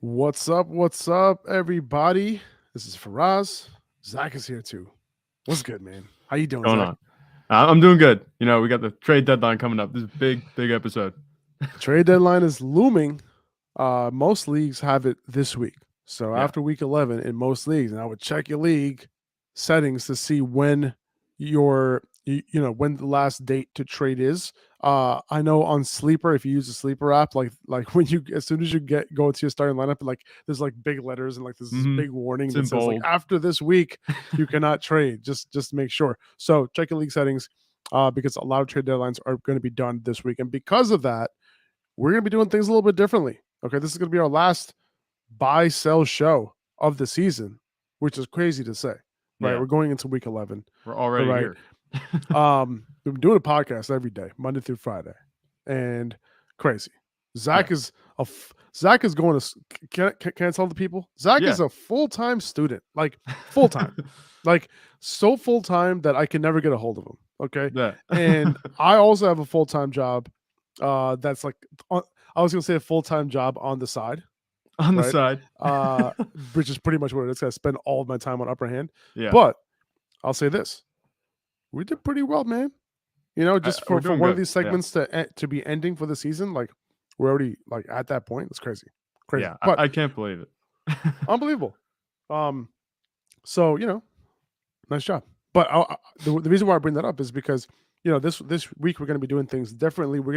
What's up? What's up, everybody? This is Faraz. Zach is here too. What's good, man? How you doing, Going Zach? on? I'm doing good. We got the trade deadline coming up. This is a big episode. Trade deadline is looming. Most leagues have it this week. So Yeah. after week 11 in most leagues, and I would check your league settings to see when when the last date to trade is. I know on Sleeper, if you use the Sleeper app, like when you as soon as you go to your starting lineup, like there's like big letters and like there's this big warning It's that in says like bold. after this week you cannot trade. Just make sure. So check your league settings because a lot of trade deadlines are going to be done this week, and because of that, we're going to be doing things a little bit differently. Okay, this is going to be our last buy sell show of the season, which is crazy to say. Right, Yeah. we're going into week 11. We're already Right. here. We've been doing a podcast every day, Monday through Friday, and crazy. Zach is going to. Can I tell the people? Zach is a full-time student, like full-time, like so full-time that I can never get a hold of him. Okay, Yeah. and I also have a full-time job. That's like I was gonna say a full-time job on the side, On the right? side. Which is pretty much what it is. I spend all of my time on upper hand. Yeah. But I'll say this: we did pretty well, man. You know, just We're for doing one of good. these segments to be ending for the season, like we're already like at that point. It's crazy, Yeah. but I can't believe it. unbelievable. So nice job. But the reason why I bring that up is because this week we're going to be doing things differently. We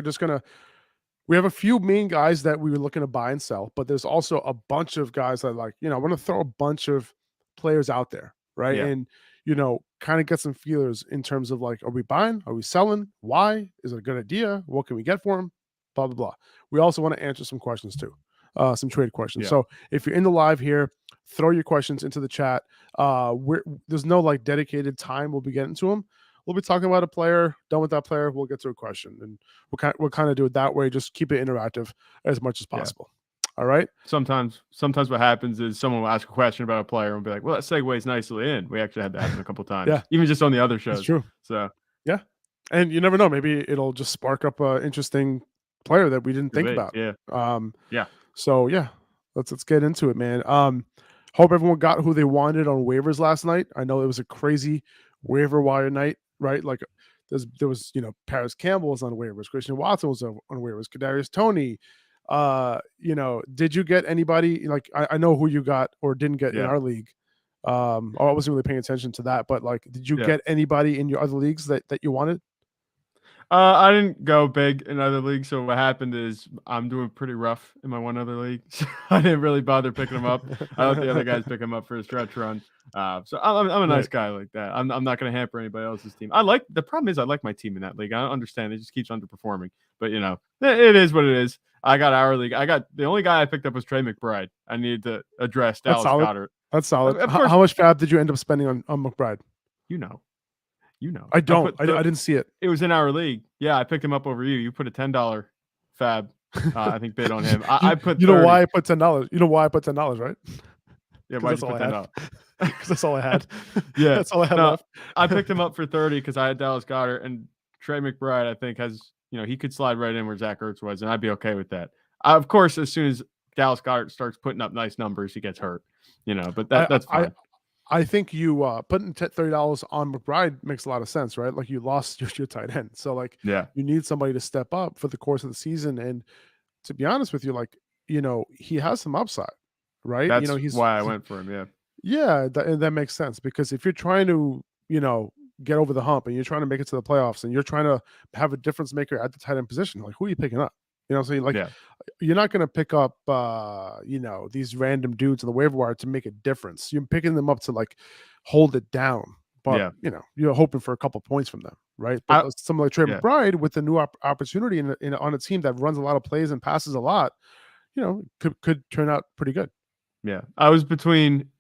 have a few main guys that we were looking to buy and sell, but there's also a bunch of guys that I want to throw a bunch of players out there, right? Yeah. And kind of get some feelers in terms of like, are we buying? Are we selling? Why? Is it a good idea? What can we get for them? Blah blah blah. We also want to answer some questions too, some trade questions. Yeah. So if you're in the live here, throw your questions into the chat. There's no like dedicated time we'll be getting to them. We'll be talking about a player. Done with that player, we'll get to a question, and we'll kind of do it that way. Just keep it interactive as much as possible. All right. Sometimes what happens is someone will ask a question about a player and be like, "Well, that segues nicely in." We actually had that happen a couple times. Yeah. Even just on the other shows. That's true. So yeah, and you never know. Maybe it'll just spark up an interesting player that we didn't think about. Yeah. Yeah. So yeah, let's get into it, man. Hope everyone got who they wanted on waivers last night. I know it was a crazy waiver wire night, right? Like there was Paris Campbell was on waivers, Christian Watson was on waivers, Kadarius Toney. Did you get anybody like I know who you got or didn't get in our league? I wasn't really paying attention to that, but like, did you get anybody in your other leagues that you wanted? I didn't go big in other leagues, so what happened is I'm doing pretty rough in my one other league. So I didn't really bother picking him up. I let the other guys pick him up for a stretch run. So I'm a nice guy like that. I'm not going to hamper anybody else's team. The problem is I like my team in that league. I don't understand. It just keeps underperforming. But it is what it is. I got our league. The only guy I picked up was Trey McBride. I needed to address Dallas Goedert. That's solid. How much fab did you end up spending on McBride? I don't. I didn't see it. It was in our league. Yeah, I picked him up over you. You put a $10 fab, I think, bid on him. I put. You know why I put $10? You know why I put $10, right? Yeah, why'd you put $10? Because that's all I had. Yeah, that's all I had left. I picked him up for 30 because I had Dallas Goedert, and Trey McBride, I think, has he could slide right in where Zach Ertz was, and I'd be okay with that. Of course, as soon as Dallas Goedert starts putting up nice numbers, he gets hurt. But that's fine. I think you putting $30 on McBride makes a lot of sense, right? Like you lost your tight end, so like you need somebody to step up for the course of the season. And to be honest with you, like he has some upside, right? That's why I went for him. Yeah, that makes sense because if you're trying to get over the hump and you're trying to make it to the playoffs and you're trying to have a difference maker at the tight end position, like who are you picking up? So you're not going to pick up, these random dudes on the waiver wire to make a difference. You're picking them up to like hold it down, but you're hoping for a couple points from them, right? But someone like Trey McBride with a new opportunity on a team that runs a lot of plays and passes a lot, could turn out pretty good. Yeah, I was between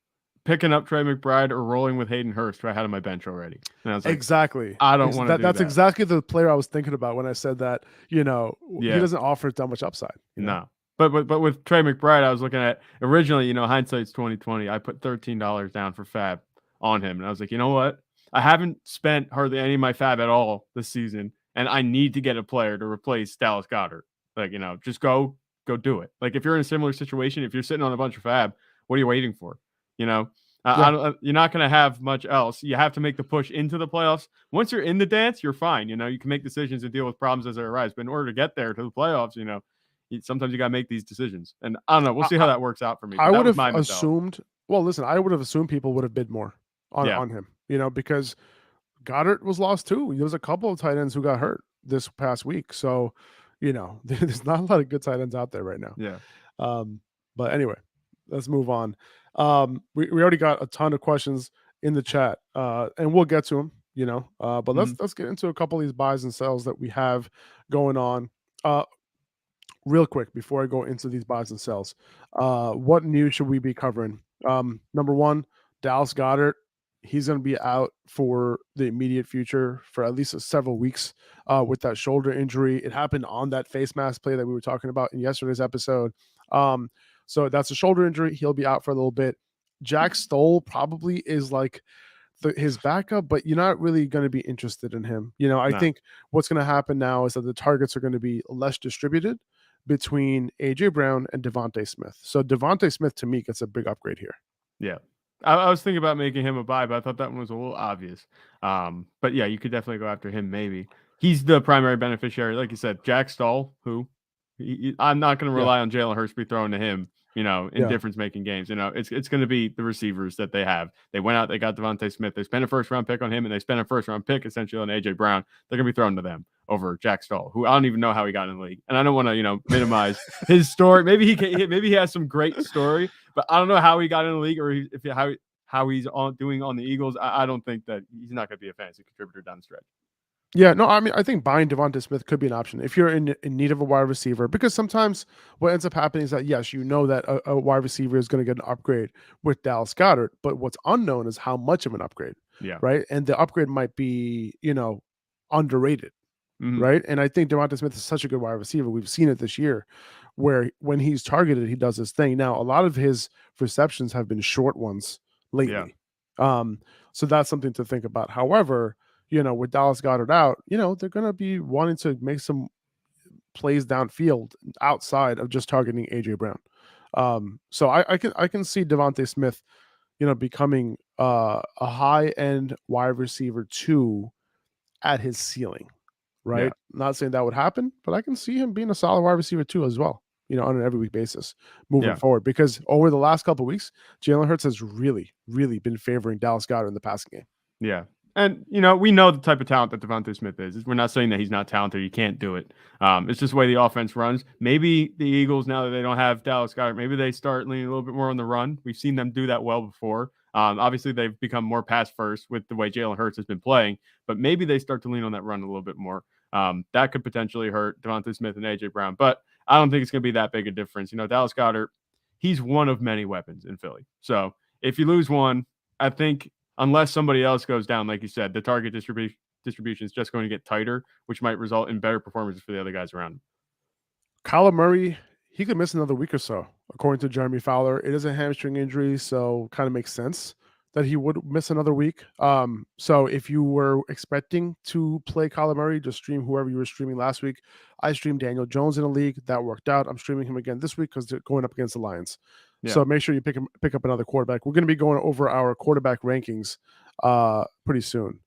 picking up Trey McBride or rolling with Hayden Hurst, who I had on my bench already. And I was like, exactly. I don't want to do that. That's exactly the player I was thinking about when I said that, he doesn't offer that much upside. No. But with Trey McBride, I was looking at originally, hindsight's 2020. I put $13 down for fab on him. And I was like, you know what? I haven't spent hardly any of my fab at all this season. And I need to get a player to replace Dallas Goedert. Like, just go go do it. Like if you're in a similar situation, if you're sitting on a bunch of fab, what are you waiting for? You know, you're not going to have much else. You have to make the push into the playoffs. Once you're in the dance, you're fine. You know, you can make decisions and deal with problems as they arise. But in order to get there to the playoffs, you know, sometimes you got to make these decisions. And I don't know. We'll see how that works out for me. I would have assumed. Well, listen, I would have assumed people would have bid more on him. You know, because Goddard was lost too. There was a couple of tight ends who got hurt this past week. So, you know, there's not a lot of good tight ends out there right now. Yeah. But anyway, let's move on. We already got a ton of questions in the chat, and we'll get to them, you know. But let's get into a couple of these buys and sells that we have going on. Real quick before I go into these buys and sells, what news should we be covering? Number one, Dallas Goedert. He's going to be out for the immediate future for at least several weeks with that shoulder injury. It happened on that face mask play that we were talking about in yesterday's episode. So that's a shoulder injury. He'll be out for a little bit. Jack Stoll probably is like his backup, but you're not really going to be interested in him. You know, I think what's going to happen now is that the targets are going to be less distributed between AJ Brown and Devontae Smith. So Devontae Smith to me gets a big upgrade here. Yeah. I was thinking about making him a buy, but I thought that one was a little obvious. But yeah, you could definitely go after him. Maybe he's the primary beneficiary, like you said. Jack Stoll, I'm not going to rely on Jalen Hurts to be thrown to him. You know, in difference-making games. You know, it's going to be the receivers that they have. They went out, they got Devontae Smith. They spent a first-round pick on him, and they spent a first-round pick essentially on AJ Brown. They're going to be thrown to them over Jack Stoll, who I don't even know how he got in the league. And I don't want to, you know, minimize his story. Maybe he has some great story, but I don't know how he got in the league or how he's doing on the Eagles. I don't think that he's not going to be a fantasy contributor down the stretch. Yeah, no, I mean, I think buying Devontae Smith could be an option if you're in need of a wide receiver, because sometimes what ends up happening is that, yes, you know that a wide receiver is going to get an upgrade with Dallas Goedert, but what's unknown is how much of an upgrade, right? And the upgrade might be, you know, underrated, right? And I think Devontae Smith is such a good wide receiver. We've seen it this year where when he's targeted, he does his thing. Now, a lot of his receptions have been short ones lately. So that's something to think about. However, you know, with Dallas Goedert out, you know, they're going to be wanting to make some plays downfield outside of just targeting AJ Brown. So I can see Devontae Smith, you know, becoming a high-end wide receiver 2 at his ceiling, right? Not saying that would happen, but I can see him being a solid wide receiver 2 as well, you know, on an every week basis moving forward, because over the last couple of weeks, Jalen Hurts has really, really been favoring Dallas Goedert in the passing game. Yeah. And, you know, we know the type of talent that Devontae Smith is. We're not saying that he's not talented. He can't do it. It's just the way the offense runs. Maybe the Eagles, now that they don't have Dallas Goedert, maybe they start leaning a little bit more on the run. We've seen them do that well before. Obviously, they've become more pass first with the way Jalen Hurts has been playing, but maybe they start to lean on that run a little bit more. That could potentially hurt Devontae Smith and AJ Brown, but I don't think it's going to be that big a difference. You know, Dallas Goedert, he's one of many weapons in Philly. So if you lose one, I think unless somebody else goes down, like you said, the target distribution is just going to get tighter, which might result in better performances for the other guys around him. Kyler Murray, he could miss another week or so, according to Jeremy Fowler. It is a hamstring injury, so kind of makes sense that he would miss another week. So if you were expecting to play Kyler Murray, just stream whoever you were streaming last week. I streamed Daniel Jones in a league. That worked out. I'm streaming him again this week because they're going up against the Lions. So make sure you pick up another quarterback. We're going to be going over our quarterback rankings pretty soon.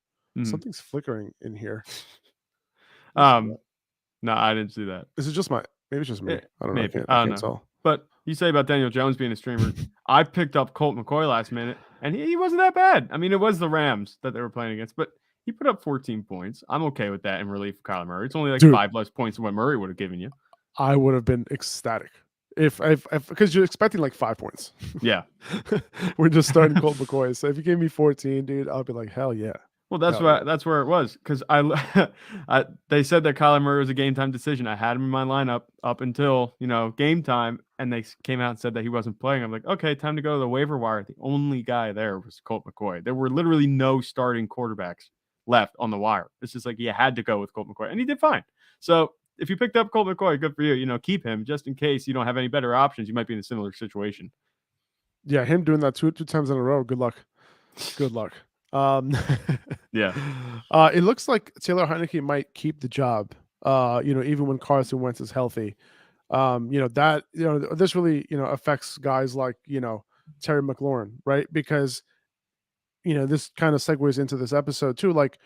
Something's flickering in here. No, I didn't see that. Is it just maybe it's just me? I don't know. I can't tell. But you say about Daniel Jones being a streamer. I picked up Colt McCoy last minute, and he wasn't that bad. I mean, it was the Rams that they were playing against, but he put up 14 points. I'm okay with that in relief of Kyler Murray. It's only like 5 less points than what Murray would have given you. I would have been ecstatic. If because you're expecting like 5 points. Yeah. We're just starting Colt McCoy. So if you gave me 14, dude, I'll be like, hell yeah. Well, that's where it was, because they said that Kyler Murray was a game time decision. I had him in my lineup up until, you know, game time, and they came out and said that he wasn't playing. I'm like, okay, time to go to the waiver wire. The only guy there was Colt McCoy. There were literally no starting quarterbacks left on the wire. It's just like you had to go with Colt McCoy, and he did fine. So if you picked up Colt McCoy, good for you. You know, keep him just in case you don't have any better options. You might be in a similar situation. Yeah, him doing that two times in a row. Good luck. Good luck. Yeah. It looks like Taylor Heineke might keep the job. You know, even when Carson Wentz is healthy. This really, affects guys like, Terry McLaurin, right? Because, this kind of segues into this episode too. Like,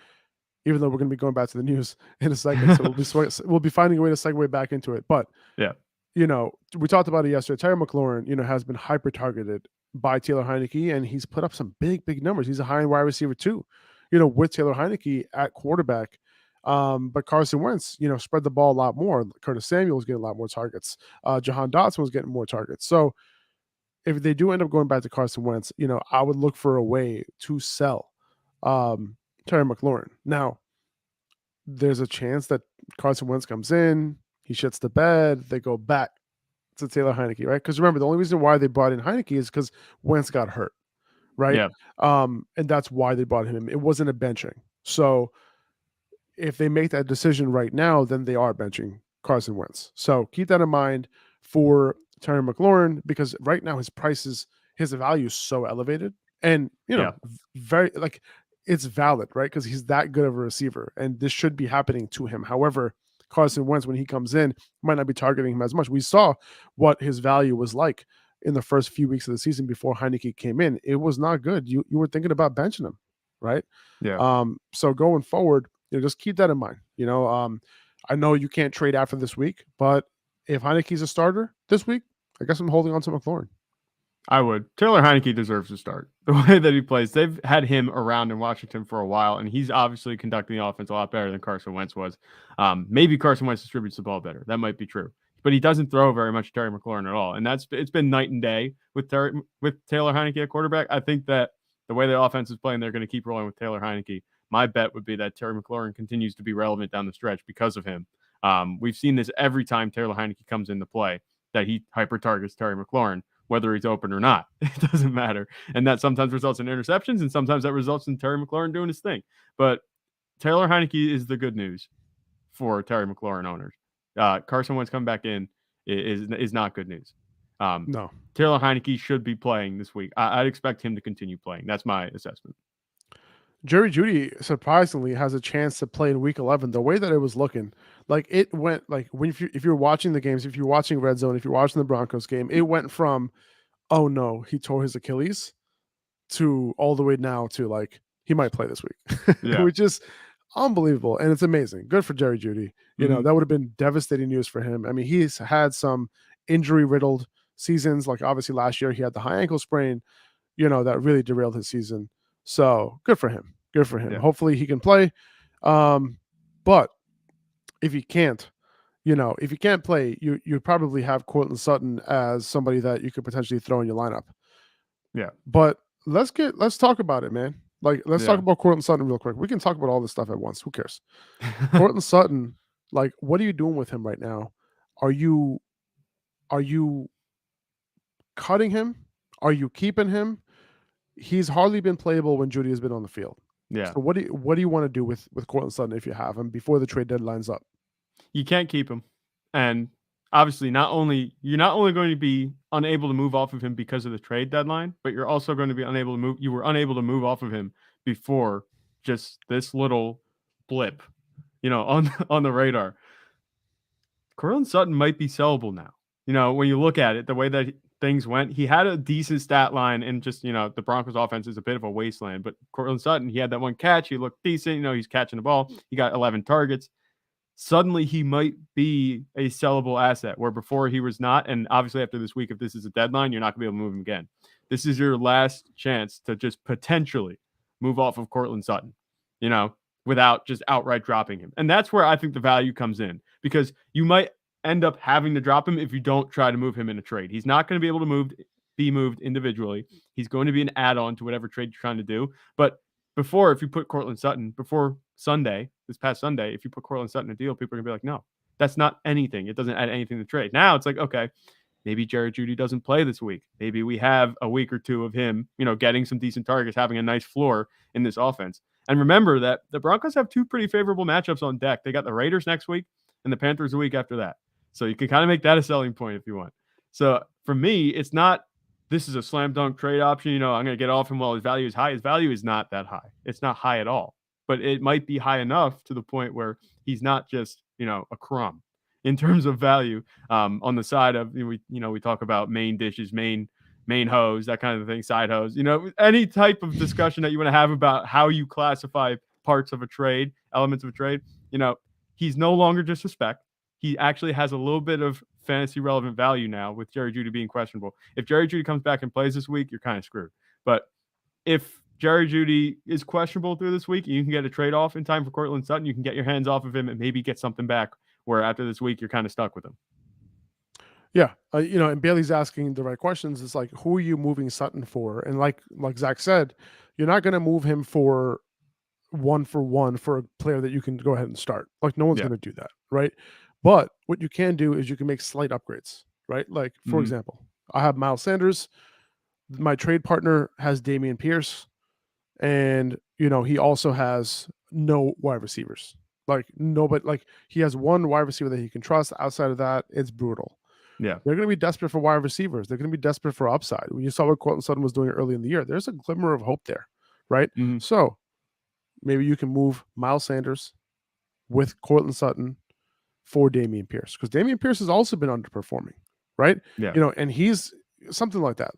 even though we're going to be going back to the news in a second, so we'll be finding a way to segue back into it. But yeah, we talked about it yesterday. Terry McLaurin, has been hyper targeted by Taylor Heineke, and he's put up some big numbers. He's a high-end wide receiver too, with Taylor Heineke at quarterback. But Carson Wentz, spread the ball a lot more. Curtis Samuel was getting a lot more targets. Jahan Dotson was getting more targets. So if they do end up going back to Carson Wentz, I would look for a way to sell Terry McLaurin. Now, there's a chance that Carson Wentz comes in, he shits the bed, they go back to Taylor Heineke, right? Because remember, the only reason why they brought in Heineke is because Wentz got hurt, right? Yeah. And that's why they brought him in. It wasn't a benching. So if they make that decision right now, then they are benching Carson Wentz. So keep that in mind for Terry McLaurin, because right now his value is so elevated, and very like it's valid, right? Because he's that good of a receiver, and this should be happening to him. However, Carson Wentz, when he comes in, might not be targeting him as much. We saw what his value was like in the first few weeks of the season before Heineke came in. It was not good. You were thinking about benching him, right? Yeah. So going forward, just keep that in mind. I know you can't trade after this week, but if Heineke's a starter this week, I guess I'm holding on to McLaurin. I would. Taylor Heineke deserves to start. The way that he plays, they've had him around in Washington for a while, and he's obviously conducting the offense a lot better than Carson Wentz was. Maybe Carson Wentz distributes the ball better. That might be true. But he doesn't throw very much to Terry McLaurin at all. And it's been night and day with Taylor Heineke at quarterback. I think that the way the offense is playing, they're going to keep rolling with Taylor Heineke. My bet would be that Terry McLaurin continues to be relevant down the stretch because of him. We've seen this every time Taylor Heineke comes into play, that he hyper targets Terry McLaurin, whether he's open or not. It doesn't matter. And that sometimes results in interceptions, and sometimes that results in Terry McLaurin doing his thing. But Taylor Heineke is the good news for Terry McLaurin owners. Carson Wentz coming back in is not good news. No. Taylor Heineke should be playing this week. I'd expect him to continue playing. That's my assessment. Jerry Jeudy surprisingly has a chance to play in Week 11. The way that it was looking, like it went like if you're watching the games, if you're watching Red Zone, if you're watching the Broncos game, it went from, oh no, he tore his Achilles, to all the way now to like he might play this week, which is unbelievable, and it's amazing. Good for Jerry Jeudy. That would have been devastating news for him. I mean, he's had some injury riddled seasons. Like obviously last year he had the high ankle sprain, that really derailed his season. So good for him. Good for him. Yeah. Hopefully he can play. But if he can't, play, you probably have Courtland Sutton as somebody that you could potentially throw in your lineup. Yeah. But let's talk about it, man. Like, let's talk about Courtland Sutton real quick. We can talk about all this stuff at once. Who cares? Courtland Sutton, like, what are you doing with him right now? Are you cutting him? Are you keeping him? He's hardly been playable when Jeudy has been on the field. Yeah. So what do you want to do with Courtland Sutton if you have him before the trade deadline's up? You can't keep him, and obviously, you're not only going to be unable to move off of him because of the trade deadline, but you're also going to be unable to move. You were unable to move off of him before just this little blip, on the radar. Courtland Sutton might be sellable now. When you look at it, the way that things went, he had a decent stat line, and just, the Broncos offense is a bit of a wasteland, but Courtland Sutton, he had that one catch. He looked decent. He's catching the ball. He got 11 targets. Suddenly he might be a sellable asset where before he was not. And obviously after this week, if this is a deadline, you're not going to be able to move him again. This is your last chance to just potentially move off of Courtland Sutton, without just outright dropping him. And that's where I think the value comes in, because you might end up having to drop him if you don't try to move him in a trade. He's not going to be able to be moved individually. He's going to be an add-on to whatever trade you're trying to do. But before, if you put Courtland Sutton before this past Sunday, if you put Courtland Sutton in a deal, people are going to be like, no, that's not anything. It doesn't add anything to trade. Now it's like, okay, maybe Jerry Jeudy doesn't play this week. Maybe we have a week or two of him, getting some decent targets, having a nice floor in this offense. And remember that the Broncos have two pretty favorable matchups on deck. They got the Raiders next week and the Panthers a week after that. So you can kind of make that a selling point if you want. So for me, it's not, this is a slam dunk trade option. I'm going to get off him while his value is high. His value is not that high. It's not high at all, but it might be high enough to the point where he's not just, a crumb. in terms of value. On the side of we talk about main dishes, main hose, that kind of thing, side hose. Any type of discussion that you want to have about how you classify parts of a trade, elements of a trade. He's no longer just a spec. He actually has a little bit of fantasy relevant value now with Jerry Jeudy being questionable. If Jerry Jeudy comes back and plays this week, you're kind of screwed. But if Jerry Jeudy is questionable through this week, you can get a trade off in time for Courtland Sutton. You can get your hands off of him and maybe get something back where after this week, you're kind of stuck with him. Yeah. And Bailey's asking the right questions. It's like, who are you moving Sutton for? And like Zach said, you're not going to move him for one for a player that you can go ahead and start. Like no one's going to do that, right? But what you can do is you can make slight upgrades, right? Like for example, I have Miles Sanders. My trade partner has Dameon Pierce, and he also has no wide receivers. Like nobody. Like he has one wide receiver that he can trust. Outside of that, it's brutal. Yeah, they're going to be desperate for wide receivers. They're going to be desperate for upside. When you saw what Courtland Sutton was doing early in the year, there's a glimmer of hope there, right? So maybe you can move Miles Sanders with Courtland Sutton for Dameon Pierce, because Dameon Pierce has also been underperforming, right? Yeah. And he's something like that,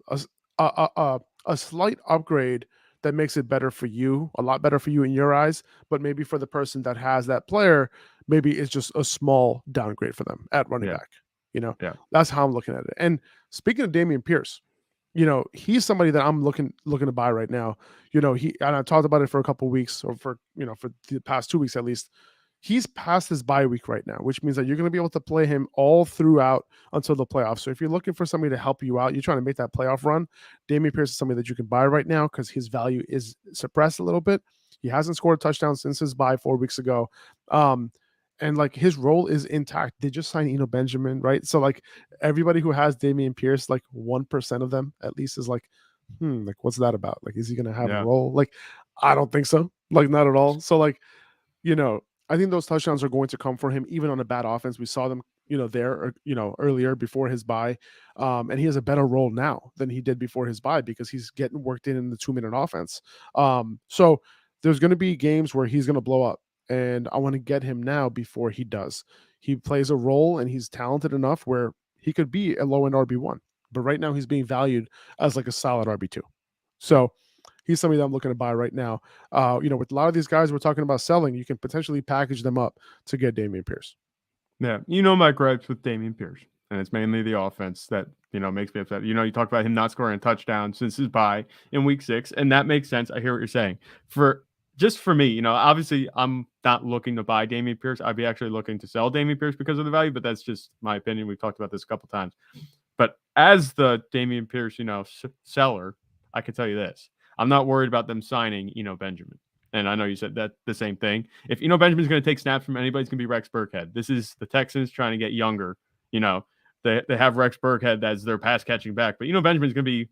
a slight upgrade that makes it better for you, a lot better for you in your eyes, but maybe for the person that has that player, maybe it's just a small downgrade for them at running back. That's how I'm looking at it. And speaking of Dameon Pierce, he's somebody that I'm looking to buy right now. And I talked about it for a couple of weeks, or for the past 2 weeks at least. He's past his bye week right now, which means that you're going to be able to play him all throughout until the playoffs. So if you're looking for somebody to help you out, you're trying to make that playoff run, Dameon Pierce is somebody that you can buy right now because his value is suppressed a little bit. He hasn't scored a touchdown since his bye 4 weeks ago. And like his role is intact. They just signed Eno Benjamin, right? So like everybody who has Dameon Pierce, like 1% of them at least is like, like what's that about? Like, is he going to have a role? Like, I don't think so. Like, not at all. So like, I think those touchdowns are going to come for him, even on a bad offense. We saw them, there, earlier before his bye. And he has a better role now than he did before his bye because he's getting worked in the 2-minute offense. So there's going to be games where he's going to blow up, and I want to get him now before he does. He plays a role, and he's talented enough where he could be a low-end RB1. But right now he's being valued as like a solid RB2. So he's somebody that I'm looking to buy right now. With a lot of these guys we're talking about selling, you can potentially package them up to get Dameon Pierce. Yeah, my gripes with Dameon Pierce, and it's mainly the offense that makes me upset. You talked about him not scoring a touchdown since his bye in week 6, and that makes sense. I hear what you're saying. For me, obviously I'm not looking to buy Dameon Pierce. I'd be actually looking to sell Dameon Pierce because of the value, but that's just my opinion. We've talked about this a couple times. But as the Dameon Pierce, seller, I can tell you this. I'm not worried about them signing Eno Benjamin. And I know you said that the same thing. If Eno Benjamin's going to take snaps from anybody, it's going to be Rex Burkhead. This is the Texans trying to get younger. They have Rex Burkhead as their pass catching back, but Eno Benjamin's going to be,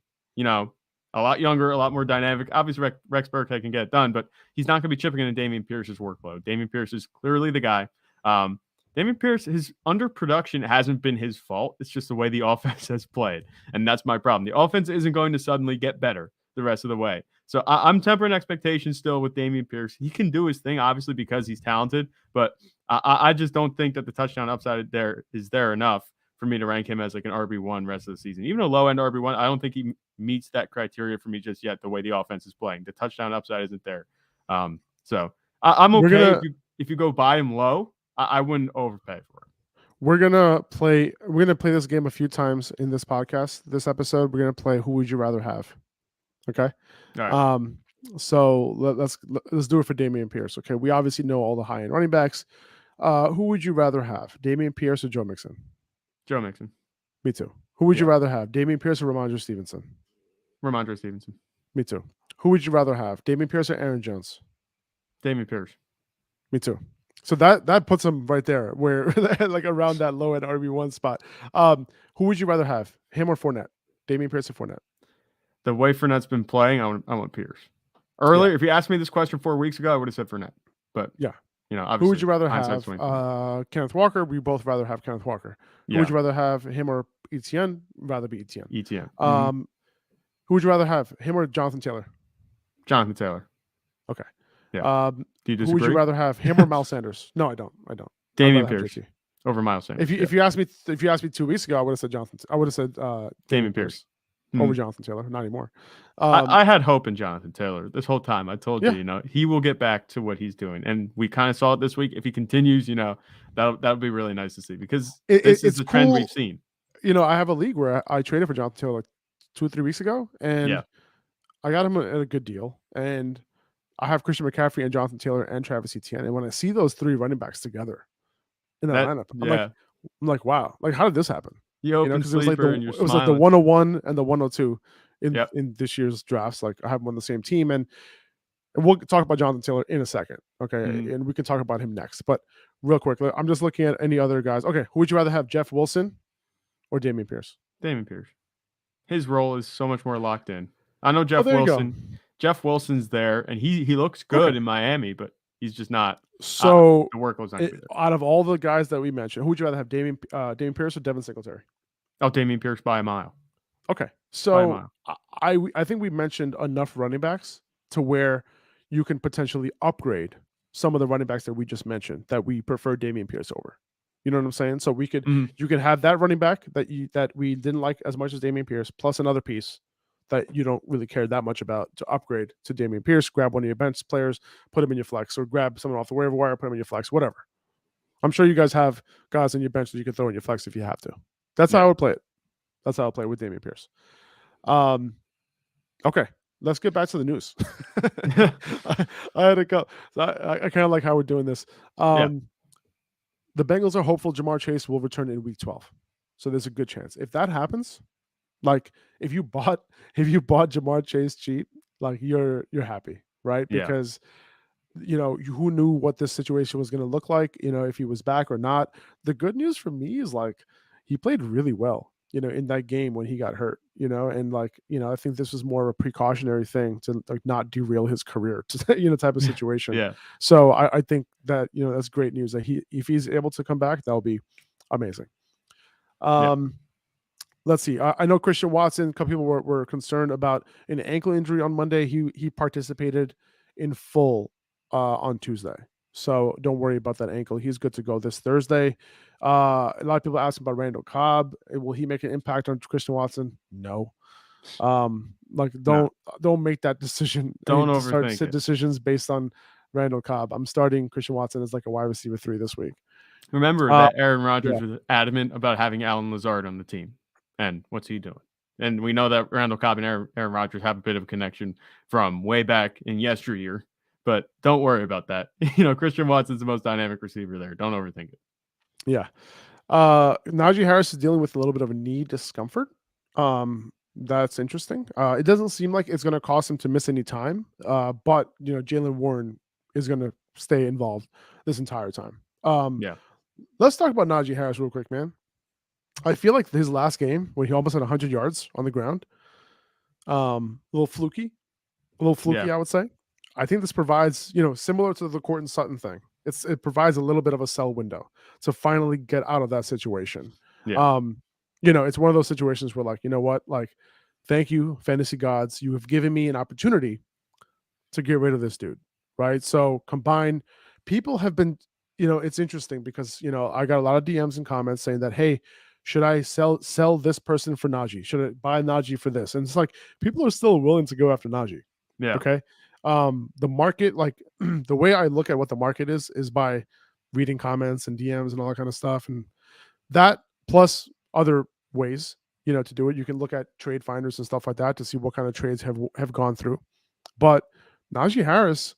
a lot younger, a lot more dynamic. Obviously, Rex Burkhead can get it done, but he's not going to be chipping into Dameon Pierce's workload. Dameon Pierce is clearly the guy. Dameon Pierce, his underproduction hasn't been his fault. It's just the way the offense has played. And that's my problem. The offense isn't going to suddenly get better the rest of the way. So I'm tempering expectations still with Dameon Pierce. He can do his thing, obviously, because he's talented, but I just don't think that the touchdown upside is there enough for me to rank him as like an RB1 rest of the season. Even a low-end RB1, I don't think he meets that criteria for me just yet, the way the offense is playing. The touchdown upside isn't there. So I'm okay if you go buy him low. I wouldn't overpay for it. We're gonna play this game a few times in this podcast. This episode, we're gonna play Who Would You Rather Have? Okay. All right. So let's do it for Dameon Pierce. Okay. We obviously know all the high-end running backs. Who would you rather have? Dameon Pierce or Joe Mixon? Joe Mixon. Me too. Who would you rather have? Dameon Pierce or Ramondre Stevenson? Ramondre Stevenson. Me too. Who would you rather have? Dameon Pierce or Aaron Jones? Dameon Pierce. Me too. So that puts him right there, where like around that low end RB1 spot. Who would you rather have? Him or Fournette? Dameon Pierce or Fournette? The way Fournette's been playing, I want Pierce. Earlier, if you asked me this question 4 weeks ago, I would have said Fournette. But obviously, who would you rather have? Kenneth Walker. We both rather have Kenneth Walker. Who would you rather have? Him or Etienne? Rather be Etienne. Etienne. Who would you rather have? Him or Jonathan Taylor? Jonathan Taylor. Okay. Yeah. Do you disagree? Who would you rather have? Him or Miles Sanders? No, I don't. Dameon Pierce. over Miles Sanders. If you asked me 2 weeks ago, I would have said Jonathan. I would have said Dameon Pierce over Jonathan Taylor. Not anymore. I had hope in Jonathan Taylor this whole time. I told you, he will get back to what he's doing, and we kind of saw it this week. If he continues, that would be really nice to see, because it's the trend we've seen. I have a league where I traded for Jonathan Taylor like 2 or 3 weeks ago, and I got him at a good deal, and I have Christian McCaffrey and Jonathan Taylor and Travis Etienne, and when I see those 3 running backs together in that lineup, I'm like, wow, like how did this happen? Because it was like the 101 and the 102 in this year's drafts. Like I have them on the same team, and we'll talk about Jonathan Taylor in a second, okay? And we can talk about him next. But real quick, I'm just looking at any other guys. Okay, who would you rather have, Jeff Wilson or Dameon Pierce? Dameon Pierce. His role is so much more locked in. I know Jeff Wilson. Jeff Wilson's there, and he looks good in Miami, but he's just not. So the workload's not going to be there. Out of all the guys that we mentioned, who would you rather have, Dameon Pierce or Devin Singletary? Oh, Dameon Pierce by a mile. Okay, so I think we mentioned enough running backs to where you can potentially upgrade some of the running backs that we just mentioned that we prefer Dameon Pierce over. You know what I'm saying? So we could you could have that running back that we didn't like as much as Dameon Pierce, plus another piece that you don't really care that much about to upgrade to Dameon Pierce. Grab one of your bench players, put him in your flex, or grab someone off the waiver wire, put him in your flex, whatever. I'm sure you guys have guys in your bench that you can throw in your flex if you have to. That's how I would play it. That's how I'll play with Dameon Pierce. Okay, let's get back to the news. I had to go. So I kind of like how we're doing this. The Bengals are hopeful Jamar Chase will return in week 12. So there's a good chance. If that happens, like if you bought Jamar Chase cheap, like you're happy, right? Because who knew what this situation was going to look like, if he was back or not. The good news for me is like he played really well, in that game when he got hurt, and like, I think this was more of a precautionary thing to like not derail his career, type of situation. So I think that, that's great news that if he's able to come back, that'll be amazing. Let's see. I know Christian Watson, a couple people were concerned about an ankle injury on Monday. He participated in full on Tuesday. So don't worry about that ankle. He's good to go this Thursday. A lot of people ask about Randall Cobb. Will he make an impact on Christian Watson? No. Don't make that decision. Don't overthink it. Decisions based on Randall Cobb. I'm starting Christian Watson as like a wide receiver 3 this week. Remember that Aaron Rodgers was adamant about having Allen Lazard on the team. And what's he doing? And we know that Randall Cobb and Aaron Rodgers have a bit of a connection from way back in yesteryear. But don't worry about that. Christian Watson's the most dynamic receiver there. Don't overthink it. Yeah. Najee Harris is dealing with a little bit of a knee discomfort. That's interesting. It doesn't seem like it's going to cost him to miss any time. But Jaylen Warren is going to stay involved this entire time. Let's talk about Najee Harris real quick, man. I feel like his last game when he almost had 100 yards on the ground, a little fluky, I would say. I think this provides, similar to the Courtland Sutton thing. It provides a little bit of a sell window to finally get out of that situation. It's one of those situations where, like, you know what, like, thank you, fantasy gods, you have given me an opportunity to get rid of this dude, right? So combined, people have been, it's interesting because I got a lot of DMs and comments saying that, hey, should I sell this person for Najee? Should I buy Najee for this? And it's like people are still willing to go after Najee. Yeah. Okay. The market, like the way I look at what the market is by reading comments and DMs and all that kind of stuff. And that plus other ways, to do it. You can look at trade finders and stuff like that to see what kind of trades have gone through. But Najee Harris,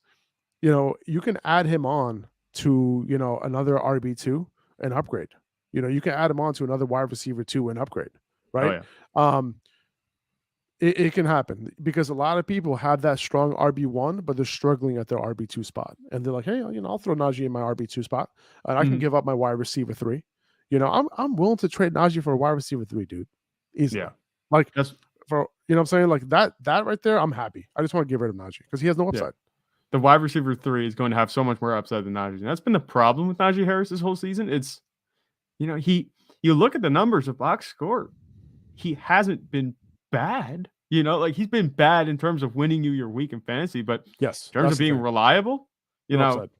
you can add him on to, another RB2 and upgrade. You can add him on to another wide receiver 2 and upgrade, right? Oh, yeah. It can happen because a lot of people have that strong RB1, but they're struggling at their RB2 spot. And they're like, hey, I'll throw Najee in my RB2 spot and I can give up my wide receiver 3. I'm willing to trade Najee for a wide receiver 3, dude. Easily. Yeah. Like, that's for, what I'm saying? Like that right there, I'm happy. I just want to get rid of Najee because he has no upside. Yeah. The wide receiver 3 is going to have so much more upside than Najee. And that's been the problem with Najee Harris this whole season. It's, you look at the numbers of box score, he hasn't been bad. Like he's been bad in terms of winning you your week in fantasy, but yes, in terms of being reliable, no upside.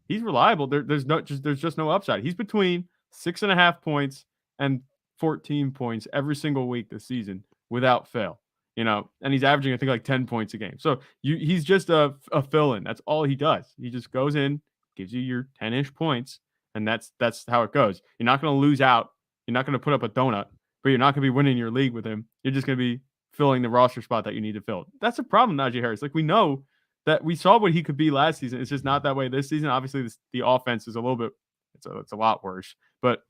He's reliable. There's just no upside. He's between 6.5 points and 14 points every single week this season without fail. And he's averaging, I think, like 10 points a game. So he's just a fill-in. That's all he does. He just goes in, gives you your 10-ish points, and that's how it goes. You're not going to lose out. You're not going to put up a donut, but you're not going to be winning your league with him. You're just going to be filling the roster spot that you need to fill. That's a problem, Najee Harris. Like, we know that we saw what he could be last season. It's just not that way this season. Obviously, the offense is a little bit, it's a lot worse. But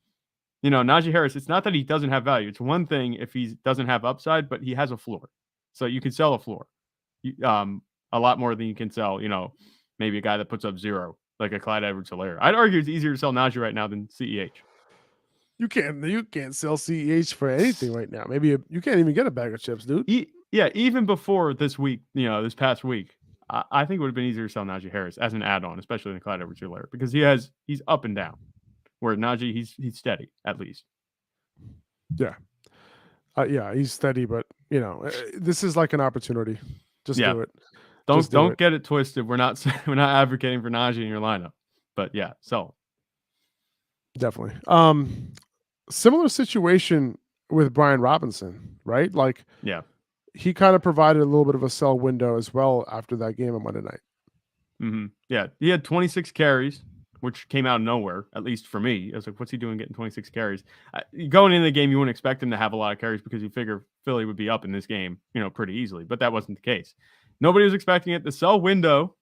Najee Harris, it's not that he doesn't have value. It's one thing if he doesn't have upside, but he has a floor. So you can sell a floor a lot more than you can sell, maybe a guy that puts up 0, like a Clyde Edwards-Helaire. I'd argue it's easier to sell Najee right now than CEH. You can't sell CEH for anything right now. Maybe you can't even get a bag of chips, dude. Even before this week, this past week, I think it would have been easier to sell Najee Harris as an add-on, especially in the Clyde Edwards-Helaire, because he's up and down. Where Najee, he's steady, at least. Yeah. He's steady, but, this is like an opportunity. Just do it. Don't get it twisted. We're not advocating for Najee in your lineup. But, yeah, sell. Definitely. Similar situation with Brian Robinson, right? Like, yeah, he kind of provided a little bit of a sell window as well after that game on Monday night. Mm-hmm. Yeah, he had 26 carries, which came out of nowhere, at least for me. I was like, what's he doing getting 26 carries? Going into the game, you wouldn't expect him to have a lot of carries because you figure Philly would be up in this game, pretty easily. But that wasn't the case. Nobody was expecting it. The sell window,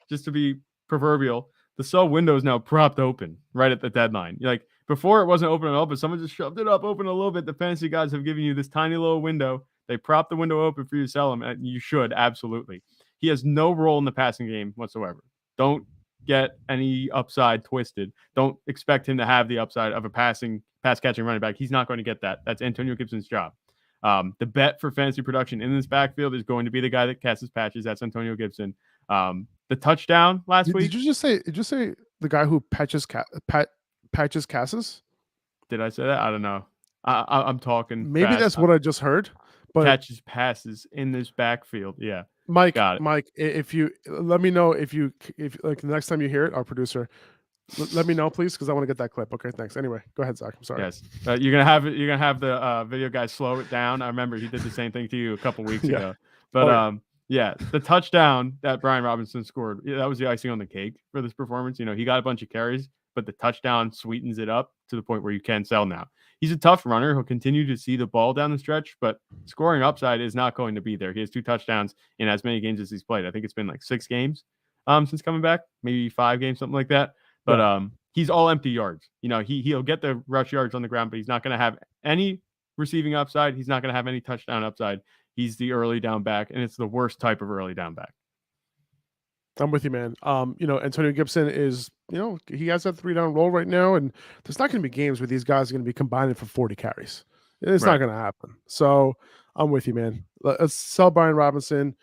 just to be proverbial, the sell window is now propped open right at the deadline. Like, before it wasn't open at all, but someone just shoved it up open a little bit. The fantasy guys have given you this tiny little window. They prop the window open for you to sell him, and you should, absolutely. He has no role in the passing game whatsoever. Don't get any upside twisted. Don't expect him to have the upside of a pass catching running back. He's not going to get that. That's Antonio Gibson's job. The bet for fantasy production in this backfield is going to be the guy that catches patches. That's Antonio Gibson. The touchdown last week. Did you just say the guy who patches casses? Did I say that? I don't know. I'm talking. Maybe fast. That's what I just heard. But catches passes in this backfield. Yeah. Mike, if you let me know if like the next time you hear it, our producer, let me know, please, because I want to get that clip. Okay, thanks. Anyway, go ahead, Zach. I'm sorry. Yes, you're gonna have the video guy slow it down. I remember he did the same thing to you a couple weeks ago. But the touchdown that Brian Robinson scored, that was the icing on the cake for this performance. He got a bunch of carries, but the touchdown sweetens it up to the point where you can sell now. He's a tough runner. He'll continue to see the ball down the stretch, but scoring upside is not going to be there. He has 2 touchdowns in as many games as he's played. I think it's been like 6 games since coming back, maybe 5 games, something like that. But he's all empty yards. He'll get the rush yards on the ground, but he's not going to have any receiving upside. He's not going to have any touchdown upside. He's the early down back, and it's the worst type of early down back. I'm with you, man. Antonio Gibson is, he has that 3-down role right now, and there's not going to be games where these guys are going to be combining for 40 carries. It's not going to happen. So I'm with you, man. Let's sell Brian Robinson,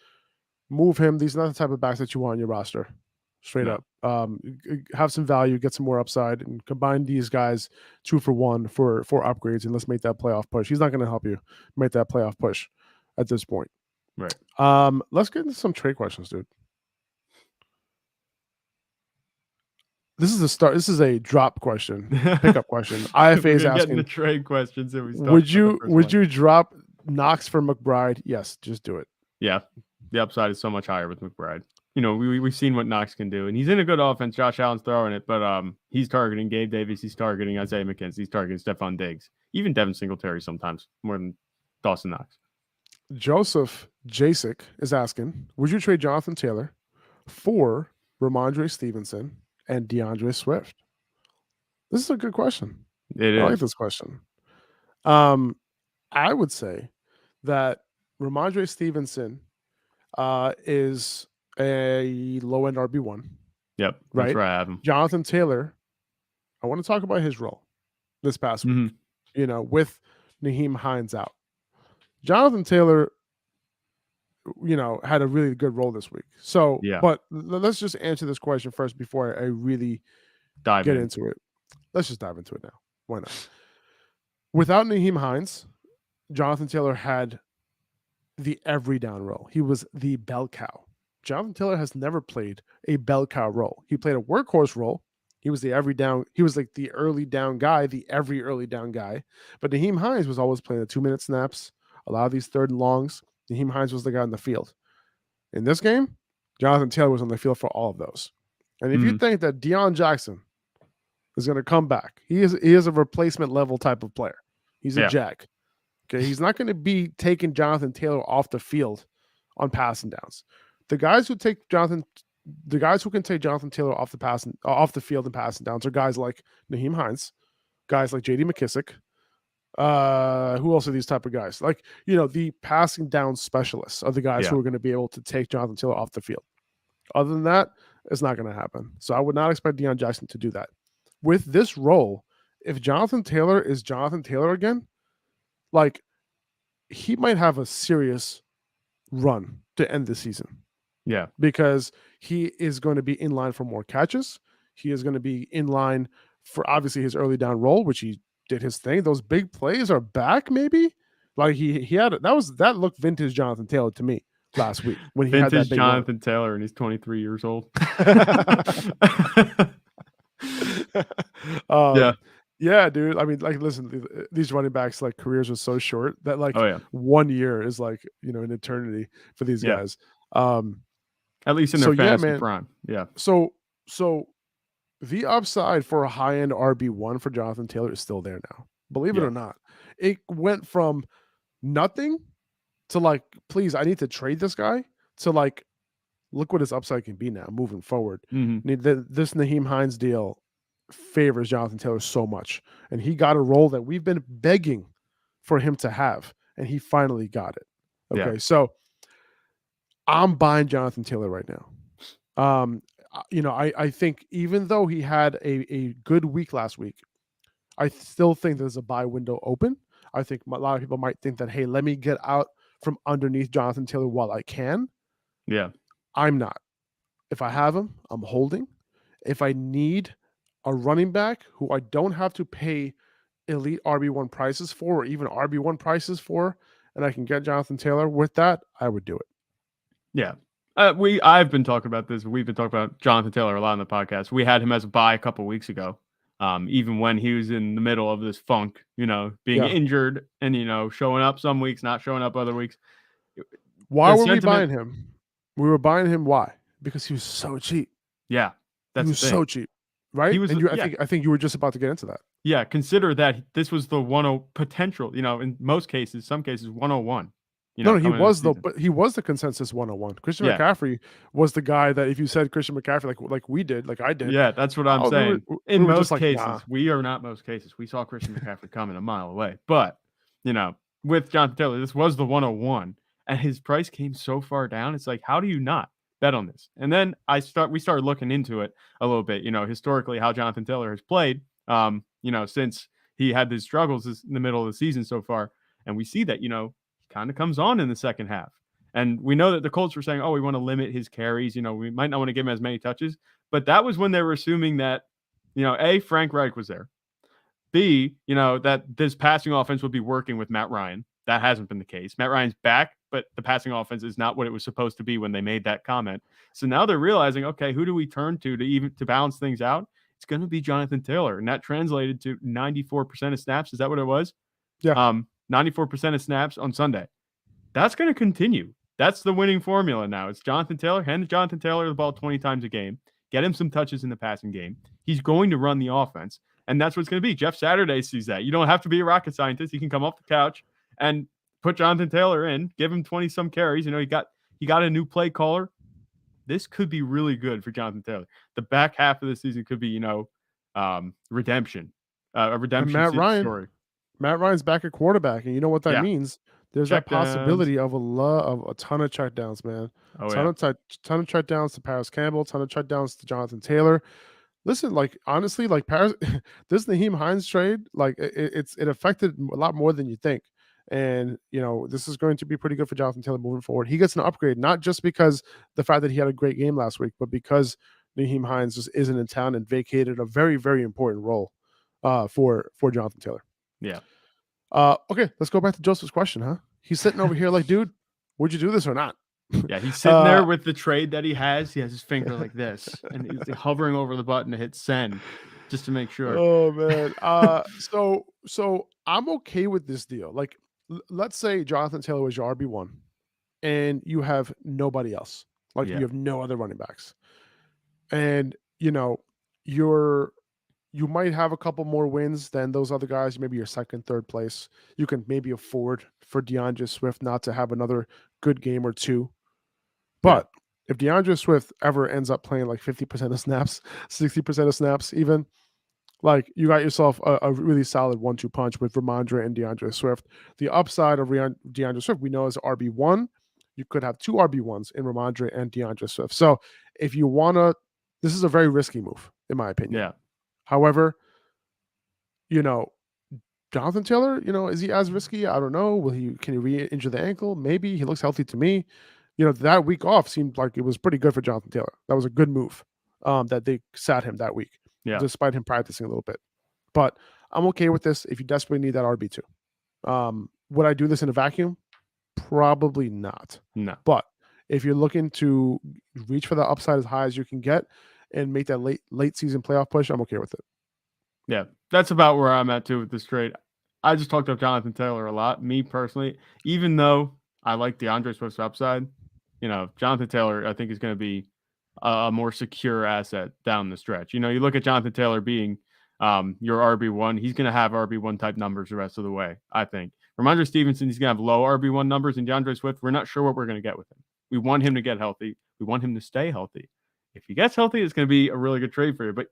move him. These are not the type of backs that you want on your roster. Straight up. Have some value, get some more upside, and combine these guys 2 for 1 for upgrades, and let's make that playoff push. He's not going to help you make that playoff push at this point. Right. Let's get into some trade questions, dude. This is a start. This is a drop question, pickup question. IFA is asking the trade questions. That we would you drop Knox for McBride? Yes, just do it. Yeah, the upside is so much higher with McBride. We've seen what Knox can do, and he's in a good offense. Josh Allen's throwing it, but he's targeting Gabe Davis. He's targeting Isaiah McKenzie. He's targeting Stephon Diggs, even Devin Singletary sometimes more than Dawson Knox. Joseph Jasek is asking, would you trade Jonathan Taylor for Ramondre Stevenson and DeAndre Swift? This is a good question. I like this question. I would say that Ramondre Stevenson is a low-end RB1. Yep. Right? That's where I have him. Jonathan Taylor, I want to talk about his role this past week, with Naheem Hines out. Jonathan Taylor, had a really good role this week. So, but let's just answer this question first before I really get into it. Let's just dive into it now. Why not? Without Naheem Hines, Jonathan Taylor had the every down role. He was the bell cow. Jonathan Taylor has never played a bell cow role. He played a workhorse role. He was the every down. He was like the early down guy, the every early down guy. But Naheem Hines was always playing the 2-minute snaps. A lot of these 3rd and longs. Naheem Hines was the guy on the field. In this game, Jonathan Taylor was on the field for all of those. And if you think that Deion Jackson is going to come back, he is a replacement level type of player. He's a jack. Okay, he's not going to be taking Jonathan Taylor off the field on passing downs. The guys who can take Jonathan Taylor off the field and passing downs are guys like Naheem Hines, guys like J.D. McKissick. Who else are these type of guys? Like, the passing down specialists are the guys who are going to be able to take Jonathan Taylor off the field. Other than that, it's not going to happen. So I would not expect Deion Jackson to do that. With this role, if Jonathan Taylor is Jonathan Taylor again, like, he might have a serious run to end the season. Yeah. Because he is going to be in line for more catches. He is going to be in line for obviously his early down role, which he did his thing. Those big plays are back, maybe. Like he had that looked vintage Jonathan Taylor to me last week when he vintage had that big Jonathan Taylor, and he's 23 years old. Yeah, dude. I mean, like, listen, these running backs, like, careers are so short that, like, 1 year is like, an eternity for these guys. At least in their fantasy prime. Yeah. So the upside for a high-end RB1 for Jonathan Taylor is still there now. Believe it or not. It went from nothing to, like, please, I need to trade this guy, to, like, look what his upside can be now moving forward. This Naheem Hines deal favors Jonathan Taylor so much. And he got a role that we've been begging for him to have. And he finally got it. Okay. So I'm buying Jonathan Taylor right now. I think even though he had a good week last week, I still think there's a buy window open. I think a lot of people might think that, hey, let me get out from underneath Jonathan Taylor while I can. Yeah. I'm not. If I have him, I'm holding. If I need a running back who I don't have to pay elite RB1 prices for, or even RB1 prices for, and I can get Jonathan Taylor with that, I would do it. Yeah. I've been talking about this. We've been talking about Jonathan Taylor a lot on the podcast. We had him as a buy a couple weeks ago. Even when he was in the middle of this funk, being injured and, showing up some weeks, not showing up other weeks. Why were we buying him? We were buying him. Why? Because he was so cheap. Yeah. He was so cheap. Right? He was, I think you were just about to get into that. Yeah, consider that this was the 1-0 potential, in most cases, some cases 101. No, he was though, but he was the consensus 101. Christian McCaffrey was the guy that if you said Christian McCaffrey, like we did, like I did. Yeah, that's what I'm saying. In most cases, we are not most cases. We saw Christian McCaffrey coming a mile away. But, with Jonathan Taylor, this was the 101, and his price came so far down. It's like, how do you not bet on this? And then we started looking into it a little bit, historically how Jonathan Taylor has played, since he had these struggles in the middle of the season so far. And we see that, kind of comes on in the second half. And we know that the Colts were saying, we want to limit his carries. We might not want to give him as many touches. But that was when they were assuming that, A, Frank Reich was there. B, that this passing offense would be working with Matt Ryan. That hasn't been the case. Matt Ryan's back, but the passing offense is not what it was supposed to be when they made that comment. So now they're realizing, okay, who do we turn to balance things out? It's going to be Jonathan Taylor. And that translated to 94% of snaps. Is that what it was? Yeah. 94% of snaps on Sunday. That's going to continue. That's the winning formula now. It's Jonathan Taylor. Hand Jonathan Taylor the ball 20 times a game. Get him some touches in the passing game. He's going to run the offense. And that's what it's going to be. Jeff Saturday sees that. You don't have to be a rocket scientist. You can come off the couch and put Jonathan Taylor in, give him 20-some carries. He got a new play caller. This could be really good for Jonathan Taylor. The back half of the season could be, redemption. A redemption story. Matt Ryan's back at quarterback, and you know what that means? There's that possibility of a ton of checkdowns, man. Ton of checkdowns to Paris Campbell, ton of checkdowns to Jonathan Taylor. Listen, like, honestly, like, Paris, this Naheem Hines trade, like, it affected a lot more than you think. And, this is going to be pretty good for Jonathan Taylor moving forward. He gets an upgrade, not just because the fact that he had a great game last week, but because Naheem Hines just isn't in town and vacated a very, very important role for Jonathan Taylor. Yeah. Okay, let's go back to Joseph's question, huh? He's sitting over here like, dude, would you do this or not? Yeah, he's sitting there with the trade that he has. He has his finger like this, and he's like hovering over the button to hit send just to make sure. Oh man. So I'm okay with this deal. Like, let's say Jonathan Taylor was your RB1 and you have nobody else. Like you have no other running backs. And you might have a couple more wins than those other guys. Maybe you're second, third place. You can maybe afford for DeAndre Swift not to have another good game or two. But if DeAndre Swift ever ends up playing like 50% of snaps, 60% of snaps, even, like, you got yourself a really solid 1-2 punch with Ramondre and DeAndre Swift. The upside of DeAndre Swift, we know, is RB1. You could have two RB1s in Ramondre and DeAndre Swift. So if you want to, this is a very risky move, in my opinion. Yeah. However, Jonathan Taylor, is he as risky? I don't know. Can he re-injure the ankle? Maybe. He looks healthy to me. That week off seemed like it was pretty good for Jonathan Taylor. That was a good move that they sat him that week, despite him practicing a little bit. But I'm okay with this if you desperately need that RB2. Would I do this in a vacuum? Probably not. No. But if you're looking to reach for the upside as high as you can get and make that late season playoff push, I'm okay with it. Yeah, that's about where I'm at too with this trade. I just talked up Jonathan Taylor a lot. Me personally, even though I like DeAndre Swift's upside, Jonathan Taylor, I think, is going to be a more secure asset down the stretch. You look at Jonathan Taylor being your RB1, he's going to have RB1 type numbers the rest of the way, I think. Ramondre Stevenson, he's going to have low RB1 numbers, and DeAndre Swift, we're not sure what we're going to get with him. We want him to get healthy. We want him to stay healthy. If he gets healthy, it's going to be a really good trade for you. But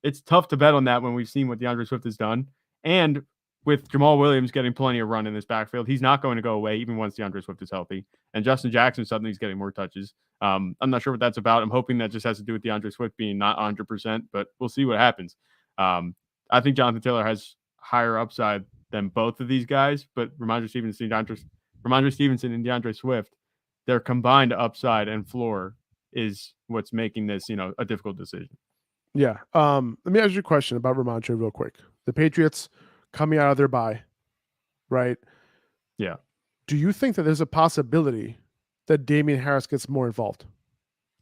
it's tough to bet on that when we've seen what DeAndre Swift has done. And with Jamal Williams getting plenty of run in this backfield, he's not going to go away even once DeAndre Swift is healthy. And Justin Jackson, suddenly he's getting more touches. I'm not sure what that's about. I'm hoping that just has to do with DeAndre Swift being not 100%, but we'll see what happens. I think Jonathan Taylor has higher upside than both of these guys, but Ramondre Stevenson and DeAndre Swift, their combined upside and floor is what's making this, a difficult decision. Yeah. Let me ask you a question about Ramondre real quick. The Patriots coming out of their bye, right? Yeah. Do you think that there's a possibility that Dameon Harris gets more involved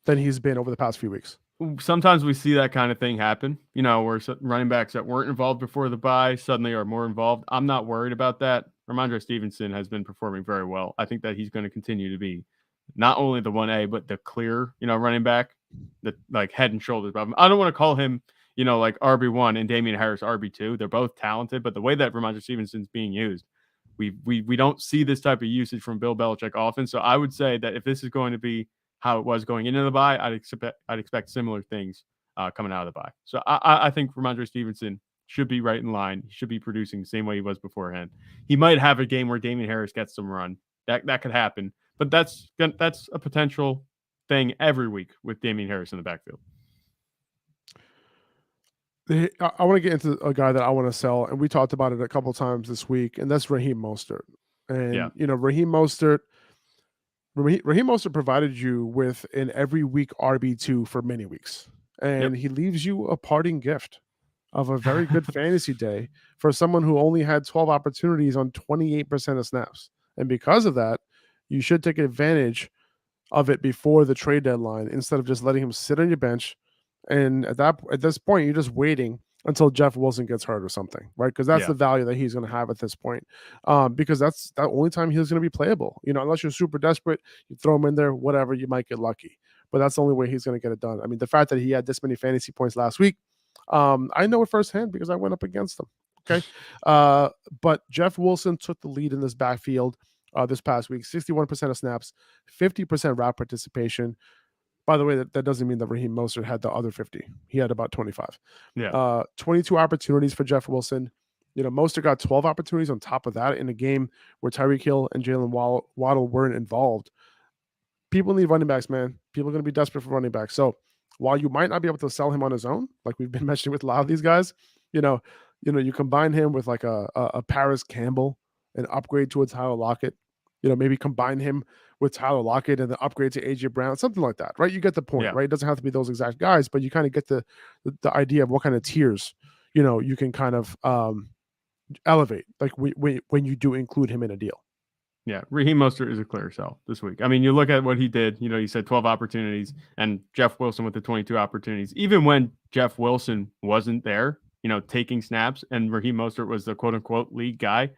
than he's been over the past few weeks? Sometimes we see that kind of thing happen, where running backs that weren't involved before the bye suddenly are more involved. I'm not worried about that. Ramondre Stevenson has been performing very well. I think that he's going to continue to be not only the 1A, but the clear, running back, the like head and shoulders above him. I don't want to call him, like RB1 and Dameon Harris RB2. They're both talented, but the way that Ramondre Stevenson's being used, we don't see this type of usage from Bill Belichick often. So I would say that if this is going to be how it was going into the bye, I'd expect similar things coming out of the bye. So I think Ramondre Stevenson should be right in line. He should be producing the same way he was beforehand. He might have a game where Dameon Harris gets some run. That could happen. But that's a potential thing every week with Dameon Harris in the backfield. I want to get into a guy that I want to sell, and we talked about it a couple times this week, and that's Raheem Mostert. And Raheem Mostert provided you with an every week RB2 for many weeks, and he leaves you a parting gift of a very good fantasy day for someone who only had 12 opportunities on 28% of snaps. And because of that, you should take advantage of it before the trade deadline instead of just letting him sit on your bench. And at this point, you're just waiting until Jeff Wilson gets hurt or something, right? Because that's the value that he's going to have at this point. Because that's the only time he's going to be playable. Unless you're super desperate, you throw him in there, whatever, you might get lucky. But that's the only way he's going to get it done. I mean, the fact that he had this many fantasy points last week, I know it firsthand because I went up against him. Okay. But Jeff Wilson took the lead in this backfield this past week, 61% of snaps, 50% route participation. By the way, that doesn't mean that Raheem Mostert had the other 50. He had about 25. 22 opportunities for Jeff Wilson. Mostert got 12 opportunities on top of that in a game where Tyreek Hill and Jalen Waddle weren't involved. People need running backs, man. People are going to be desperate for running backs. So while you might not be able to sell him on his own, like we've been mentioning with a lot of these guys, you combine him with like a Paris Campbell, an upgrade to a Tyler Lockett. Maybe combine him with Tyler Lockett and the upgrade to AJ Brown, something like that, right? You get the point, right? It doesn't have to be those exact guys, but you kind of get the idea of what kind of tiers, you can kind of elevate, like when you do include him in a deal. Yeah, Raheem Mostert is a clear sell this week. I mean, you look at what he did. You said 12 opportunities, and Jeff Wilson with the 22 opportunities. Even when Jeff Wilson wasn't there, taking snaps, and Raheem Mostert was the quote-unquote lead guy,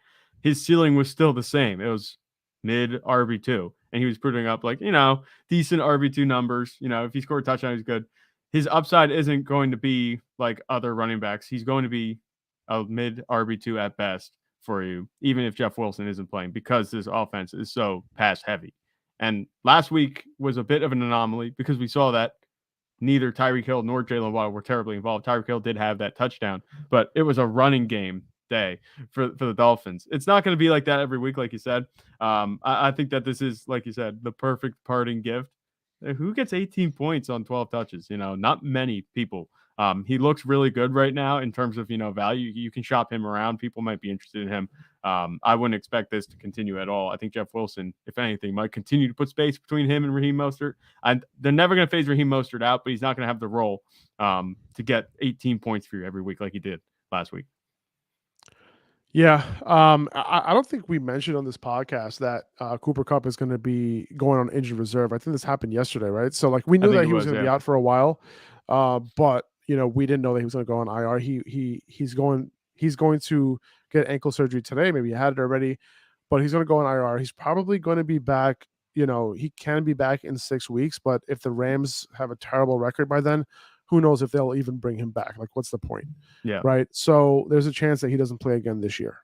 his ceiling was still the same. It was mid RB2, and he was putting up decent RB2 numbers. If he scored a touchdown, he's good. His upside isn't going to be like other running backs. He's going to be a mid RB2 at best for you, even if Jeff Wilson isn't playing, because this offense is so pass heavy. And last week was a bit of an anomaly because we saw that neither Tyreek Hill nor Jalen Waddle were terribly involved. Tyreek Hill did have that touchdown, but it was a running game day for the Dolphins. It's not going to be like that every week, like you said. I think that this is, like you said, the perfect parting gift. Who gets 18 points on 12 touches? Not many people. He looks really good right now in terms of, value. You can shop him around. People might be interested in him. I wouldn't expect this to continue at all. I think Jeff Wilson, if anything, might continue to put space between him and Raheem Mostert. They're never going to phase Raheem Mostert out, but he's not going to have the role to get 18 points for you every week like he did last week. Yeah. I don't think we mentioned on this podcast that Cooper Kupp is going to be going on injured reserve. I think this happened yesterday, right? So we knew that he was going to be out for a while, but we didn't know that he was going to go on IR. He's going to get ankle surgery today. Maybe he had it already, but he's going to go on IR. He's probably going to be back. He can be back in 6 weeks, but if the Rams have a terrible record by then, who knows if they'll even bring him back? What's the point? Yeah. Right. So there's a chance that he doesn't play again this year.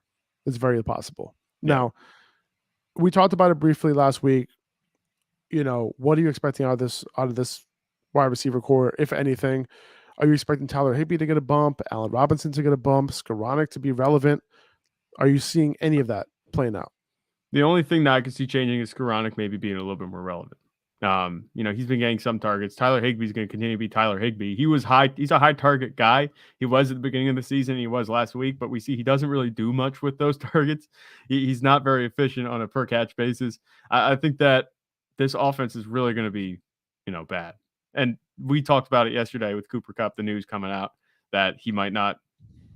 It's very possible. Yeah. Now, we talked about it briefly last week. What are you expecting out of this wide receiver core, if anything? Are you expecting Tyler Higbee to get a bump, Allen Robinson to get a bump, Skoranek to be relevant? Are you seeing any of that playing out? The only thing that I can see changing is Skoranek maybe being a little bit more relevant. He's been getting some targets. Tyler Higbee's going to continue to be Tyler Higbee. He's a high target guy. He was at the beginning of the season. He was last week, but we see he doesn't really do much with those targets. He's not very efficient on a per catch basis. I think that this offense is really going to be, bad. And we talked about it yesterday with Cooper Kupp, the news coming out that he might not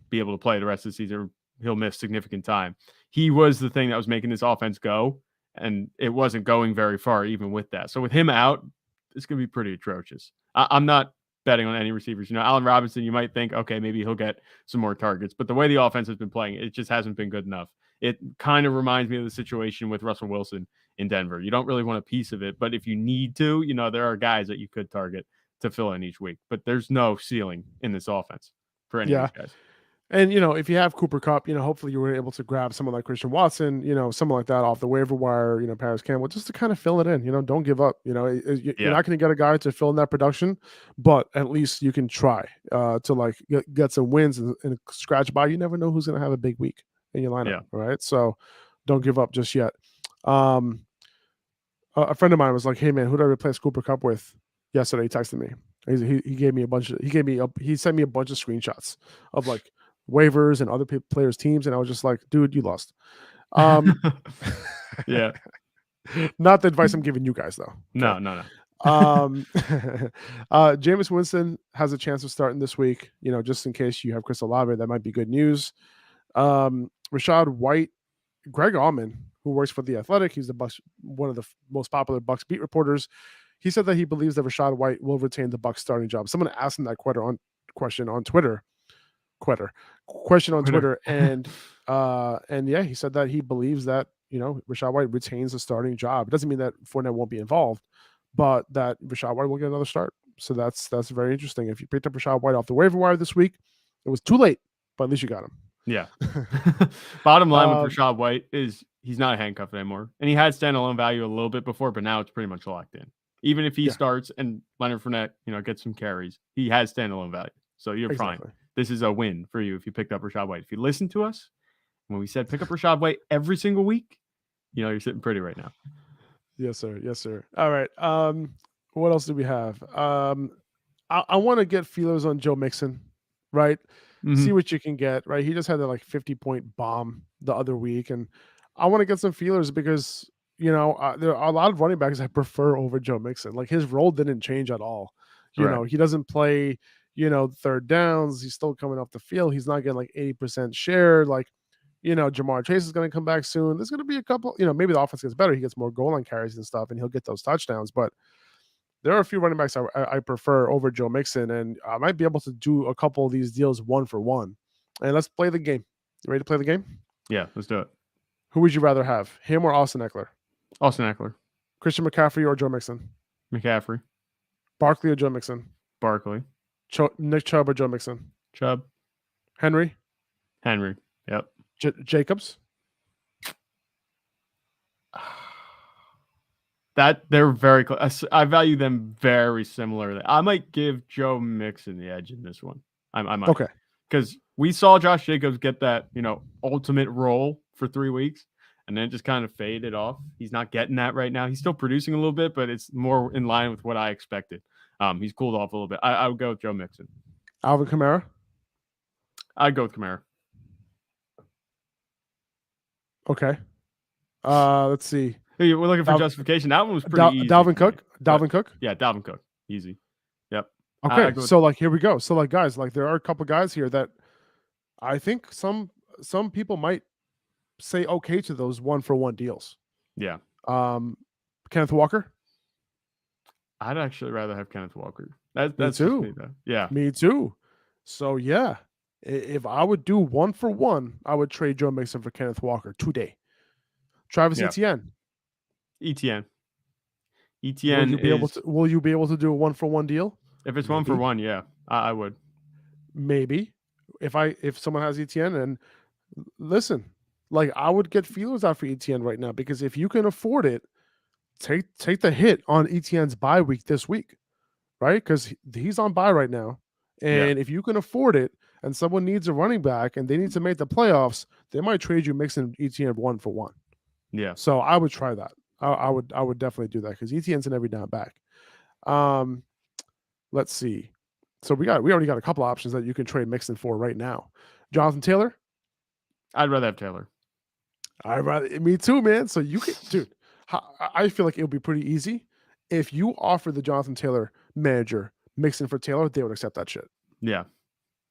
be able to play the rest of the season. He'll miss significant time. He was the thing that was making this offense go, and it wasn't going very far even with that. So with him out, it's going to be pretty atrocious. I'm not betting on any receivers. Allen Robinson, you might think, okay, maybe he'll get some more targets. But the way the offense has been playing, it just hasn't been good enough. It kind of reminds me of the situation with Russell Wilson in Denver. You don't really want a piece of it, but if you need to, there are guys that you could target to fill in each week. But there's no ceiling in this offense for any of these guys. And, if you have Cooper Kupp, hopefully you were able to grab someone like Christian Watson, someone like that off the waiver wire, Paris Campbell, just to kind of fill it in, don't give up. You're not going to get a guy to fill in that production, but at least you can try to get some wins and scratch by. You never know who's going to have a big week in your lineup, right? So don't give up just yet. A friend of mine was like, "Hey man, who did I replace Cooper Kupp with?" Yesterday, he texted me. He gave me he sent me a bunch of screenshots of waivers and other players' teams, and I was just like, "Dude, you lost." Yeah, not the advice I'm giving you guys though. No. Jameis Winston has a chance of starting this week. Just in case you have Chris Olave, that might be good news. Rashad White, Greg Allman, who works for The Athletic, he's one of the most popular Bucs beat reporters. He said that he believes that Rashad White will retain the Bucs starting job. Someone asked him that question on Twitter. And yeah, he said that he believes that Rashad White retains the starting job. It doesn't mean that Fournette won't be involved, but that Rashad White will get another start. So that's very interesting. If you picked up Rashad White off the waiver wire this week, it was too late, but at least you got him. Yeah. Bottom line with Rashad White is he's not a handcuff anymore, and he had standalone value a little bit before, but now it's pretty much locked in. Even if he starts and Leonard Fournette, gets some carries, he has standalone value. So you're fine. This is a win for you if you picked up Rashad White. If you listen to us when we said pick up Rashad White every single week, you're sitting pretty right now. Yes, sir. All right. What else do we have? I want to get feelers on Joe Mixon, right? Mm-hmm. See what you can get, right? He just had that 50-point bomb the other week, and I want to get some feelers because there are a lot of running backs I prefer over Joe Mixon. His role didn't change at all. He doesn't play third downs. He's still coming off the field. He's not getting 80% share. Jamar Chase is going to come back soon. There's going to be a couple, maybe the offense gets better. He gets more goal line carries and stuff, and he'll get those touchdowns. But there are a few running backs I prefer over Joe Mixon, and I might be able to do a couple of these deals 1-for-1. And let's play the game. You ready to play the game? Yeah, let's do it. Who would you rather have, him or Austin Eckler? Austin Eckler. Christian McCaffrey or Joe Mixon? McCaffrey. Barkley or Joe Mixon? Barkley. Nick Chubb or Joe Mixon? Chubb. Henry? Yep. Jacobs? That they're very close. I value them very similarly. I might give Joe Mixon the edge in this one. I might. Okay. Because we saw Josh Jacobs get that, ultimate role for 3 weeks, and then it just kind of faded off. He's not getting that right now. He's still producing a little bit, but it's more in line with what I expected. He's cooled off a little bit. I would go with Joe Mixon. Alvin Kamara? I'd go with Kamara. Okay. Let's see. Hey, we're looking for justification. That one was pretty easy. Dalvin Cook? Dalvin Cook? Yeah, Dalvin Cook. Easy. Yep. Okay. So here we go. So guys, there are a couple guys here that I think some people might say okay to those 1-for-1 deals. Yeah. Kenneth Walker? I'd actually rather have Kenneth Walker. That's me too. Me, though. Yeah. Me too. So yeah, if I would do 1-for-1, I would trade Joe Mixon for Kenneth Walker today. Travis Etienne. Etienne. Will you be able to do a 1-for-1 deal? If it's 1-for-1, yeah, I would. Maybe if someone has Etienne, and listen, I would get feelers out for Etienne right now, because if you can afford it, take the hit on Etienne's bye week this week, right? Because he's on bye right now, and if you can afford it, and someone needs a running back and they need to make the playoffs, they might trade you Mixon Etienne 1-for-1. Yeah. So I would try that. I would definitely do that, because Etienne's an every down back. Let's see. So we already got a couple options that you can trade Mixon for right now. Jonathan Taylor? I'd rather have Taylor. Me too, man. So you can, dude, I feel like it would be pretty easy. If you offer the Jonathan Taylor manager Mixon for Taylor, they would accept that shit. Yeah.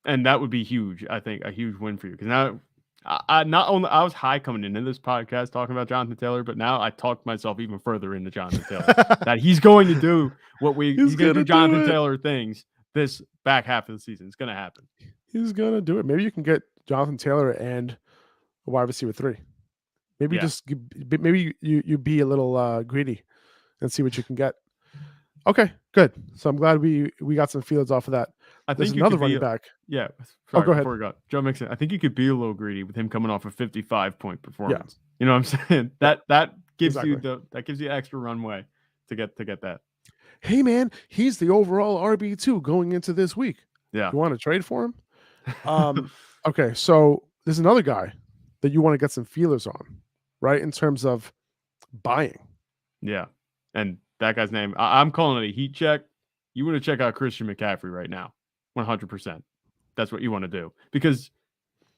And that would be huge. I think a huge win for you. Because now I was high coming into this podcast talking about Jonathan Taylor, but now I talked myself even further into Jonathan Taylor. That he's going to do he's going to do Jonathan Taylor things this back half of the season. It's going to happen. He's going to do it. Maybe you can get Jonathan Taylor and a wide receiver 3. Maybe maybe you be a little greedy and see what you can get. Okay, good. So I'm glad we got some feelers off of that. I think another running back. Yeah. Sorry, go ahead. Before we go, Joe Mixon. I think you could be a little greedy with him coming off a 55-point performance. Yeah. You know what I'm saying? That gives you extra runway to get that. Hey man, he's the overall RB2 going into this week. Yeah. You want to trade for him? Okay, so there's another guy that you want to get some feelers on, right? In terms of buying. Yeah. And that guy's name, I'm calling it a heat check. You want to check out Christian McCaffrey right now. 100%. That's what you want to do. Because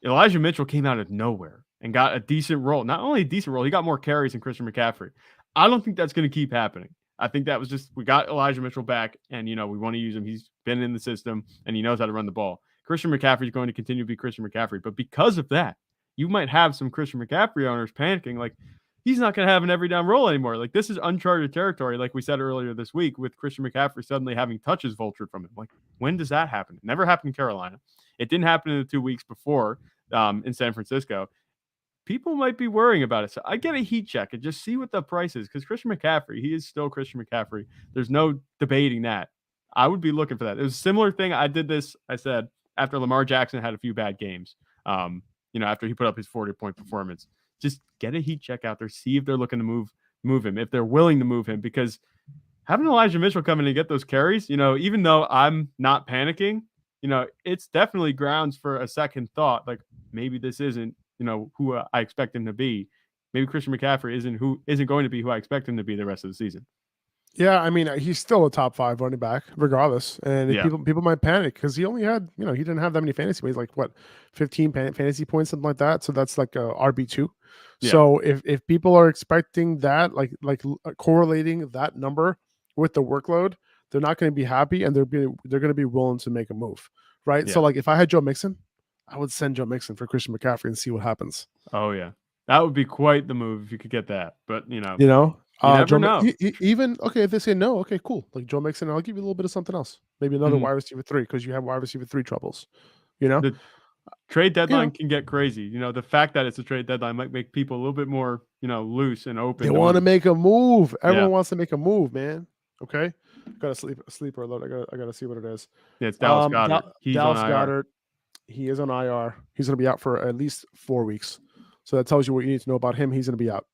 Elijah Mitchell came out of nowhere and got a decent role. Not only a decent role, he got more carries than Christian McCaffrey. I don't think that's going to keep happening. I think that was just, we got Elijah Mitchell back, and, we want to use him. He's been in the system, and he knows how to run the ball. Christian McCaffrey is going to continue to be Christian McCaffrey. But because of that, you might have some Christian McCaffrey owners panicking, like, he's not going to have an every down role anymore. Like, this is uncharted territory, like we said earlier this week, with Christian McCaffrey suddenly having touches vultured from him. Like, when does that happen? It never happened in Carolina. It didn't happen in the 2 weeks before in San Francisco. People might be worrying about it. So I get a heat check and just see what the price is, because Christian McCaffrey, he is still Christian McCaffrey. There's no debating that. I would be looking for that. It was a similar thing. I said, after Lamar Jackson had a few bad games, after he put up his 40-point performance. Just get a heat check out there, see if they're looking to move him, if they're willing to move him, because having Elijah Mitchell come in and get those carries, even though I'm not panicking, it's definitely grounds for a second thought. Like, maybe this isn't, who I expect him to be. Maybe Christian McCaffrey isn't going to be who I expect him to be the rest of the season. Yeah, I mean, he's still a top 5 running back, regardless. And people might panic because he only had, he didn't have that many fantasy points, like 15 fantasy points, something like that. So that's like a RB2. Yeah. So if people are expecting that, like correlating that number with the workload, they're not going to be happy, and they're going to be willing to make a move, right? Yeah. So like if I had Joe Mixon, I would send Joe Mixon for Christian McCaffrey and see what happens. Oh yeah, that would be quite the move if you could get that. But you You never know. Even okay, if they say no, okay, cool. Like Joe Mixon, I'll give you a little bit of something else. Maybe another Mhm. wide receiver 3 because you have wide receiver 3 troubles. The trade deadline know, can get crazy. The fact that it's a trade deadline might make people a little bit more, loose and they open to want to move. make a move. Yeah, Everyone wants to make a move, man. Okay, got a sleeper alert. I got to see what it is. yeah, it's Dallas Goedert. He's on Dallas IR. Goedert. He is on IR. He's going to be out for at least 4 weeks. So that tells you what you need to know about him. He's going to be out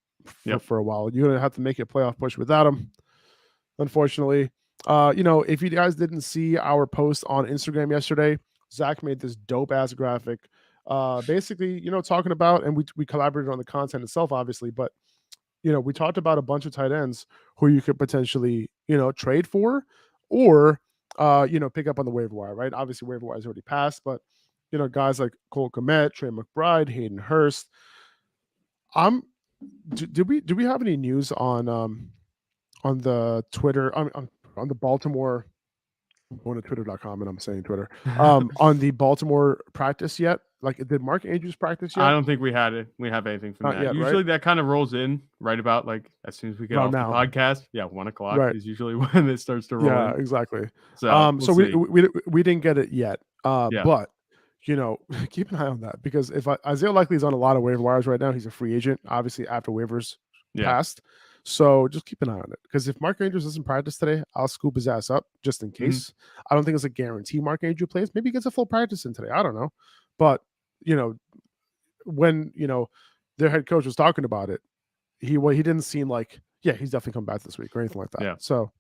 for a while. You're going to have to make a playoff push without him, unfortunately. If you guys didn't see our post on Instagram yesterday, Zach made this dope ass graphic. Basically, talking about, and we collaborated on the content itself, obviously, but we talked about a bunch of tight ends who you could potentially, trade for or pick up on the waiver wire, right? Obviously, waiver wire is already passed, but guys like Cole Kmet, Trey McBride, Hayden Hurst. Do we have any news on the Twitter on the Baltimore? I'm going to twitter.com and I'm saying Twitter. On the Baltimore practice yet? Like, did Mark Andrews practice yet? I don't think we have anything from Not that. yet, Usually right? that kind of rolls in right about like as soon as we get off the podcast. Yeah, 1:00 Right. is usually when it starts to roll in. Yeah, exactly. So, so we didn't get it yet. Yeah. But keep an eye on that because if Isaiah Likely is on a lot of waiver wires right now, he's a free agent, obviously after waivers passed. So just keep an eye on it because if Mark Andrews doesn't practice today, I'll scoop his ass up just in case. I don't think it's a guarantee Mark Andrews plays. Maybe he gets a full practice in today. I don't know. But, when, their head coach was talking about it, he didn't seem like, yeah, he's definitely come back this week or anything like that. Yeah. So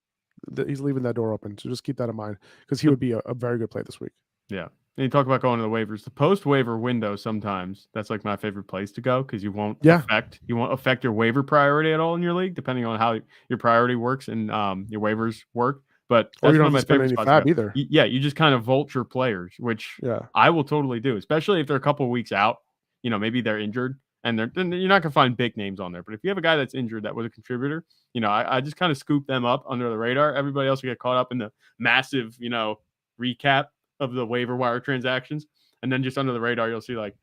he's leaving that door open. So just keep that in mind because he would be a very good play this week. Yeah. And you talk about going to the waivers, the post waiver window. Sometimes that's like my favorite place to go because you won't affect your waiver priority at all in your league, depending on how your priority works and your waivers work. But that's one of my favorite spots either. You just kind of vulture players, which I will totally do, especially if they're a couple of weeks out. Maybe they're injured and you're not gonna find big names on there. But if you have a guy that's injured that was a contributor, I just kind of scoop them up under the radar. Everybody else will get caught up in the massive, recap of the waiver wire transactions, and then just under the radar you'll see like,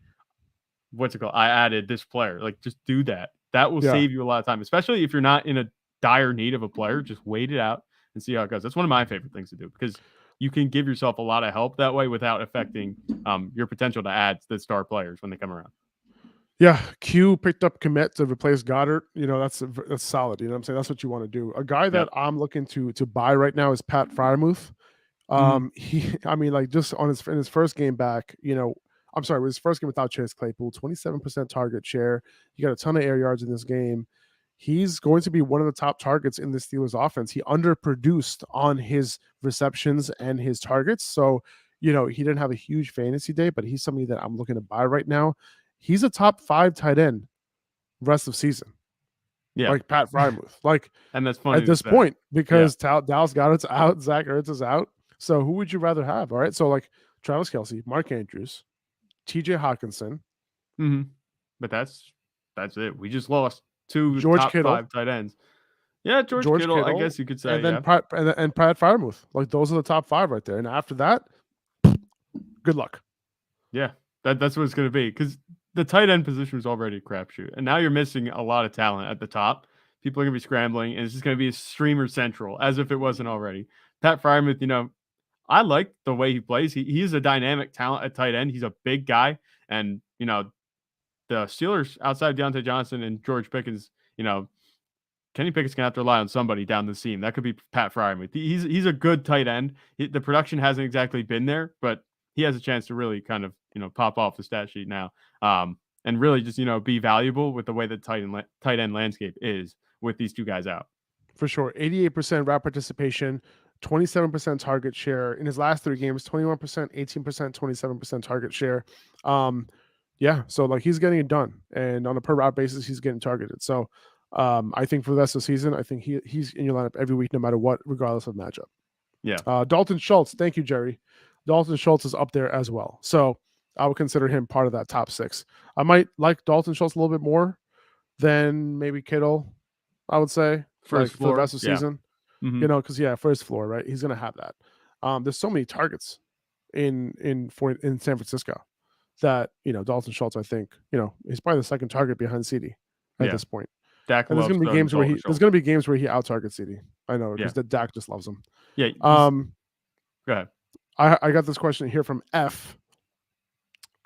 what's it called? I added this player. Like, just do that. That will save you a lot of time, especially if you're not in a dire need of a player. Just wait it out and see how it goes. That's one of my favorite things to do because you can give yourself a lot of help that way without affecting your potential to add the star players when they come around. Yeah, Q picked up Kmet to replace Goddard. That's solid. You know what I'm saying? That's what you want to do. A guy that I'm looking to buy right now is Pat Freiermuth. Just in his first game back, I'm sorry, with his first game without Chase Claypool, 27% target share. He got a ton of air yards in this game. He's going to be one of the top targets in the Steelers offense. He underproduced on his receptions and his targets. So, he didn't have a huge fantasy day, but he's somebody that I'm looking to buy right now. He's a top 5 tight end rest of season. Yeah. Like Pat Freiermuth. And that's funny at this point because Dallas Goedert's out, Zach Ertz is out. So who would you rather have? All right. So like Travis Kelce, Mark Andrews, TJ Hawkinson. But that's it. We just lost 2 George top Kittle. 5 tight ends. Yeah, George Kittle, I guess you could say. And then Pat Freiermuth. Like, those are the top 5 right there. And after that, good luck. Yeah, that's what it's going to be because the tight end position was already a crapshoot. And now you're missing a lot of talent at the top. People are going to be scrambling, and it's just going to be a streamer central as if it wasn't already. Pat Freiermuth, I like the way he plays. He is a dynamic talent at tight end. He's a big guy. And, the Steelers outside Deontay Johnson and George Pickens, Kenny Pickett's going to have to rely on somebody down the seam. That could be Pat Freiermuth. He's a good tight end. The production hasn't exactly been there, but he has a chance to really kind of, pop off the stat sheet now and really just, be valuable with the way the tight end landscape is with these 2 guys out. For sure. 88% route participation, 27% target share in his last 3 games, 21%, 18%, 27% target share. So like he's getting it done, and on a per route basis, he's getting targeted. So I think for the rest of the season, I think he's in your lineup every week, no matter what, regardless of matchup. Yeah. Dalton Schultz. Thank you, Jerry. Dalton Schultz is up there as well. So I would consider him part of that top 6. I might like Dalton Schultz a little bit more than maybe Kittle, I would say, for the rest of the season. Because first floor, right? He's going to have that. There's so many targets in San Francisco. that, Dalton Schultz, I think, he's probably the second target behind CD at this point. Dak and there's going to be games where he out targets CD. I know, because the Dak just loves him. Yeah. Go ahead. I got this question here from F.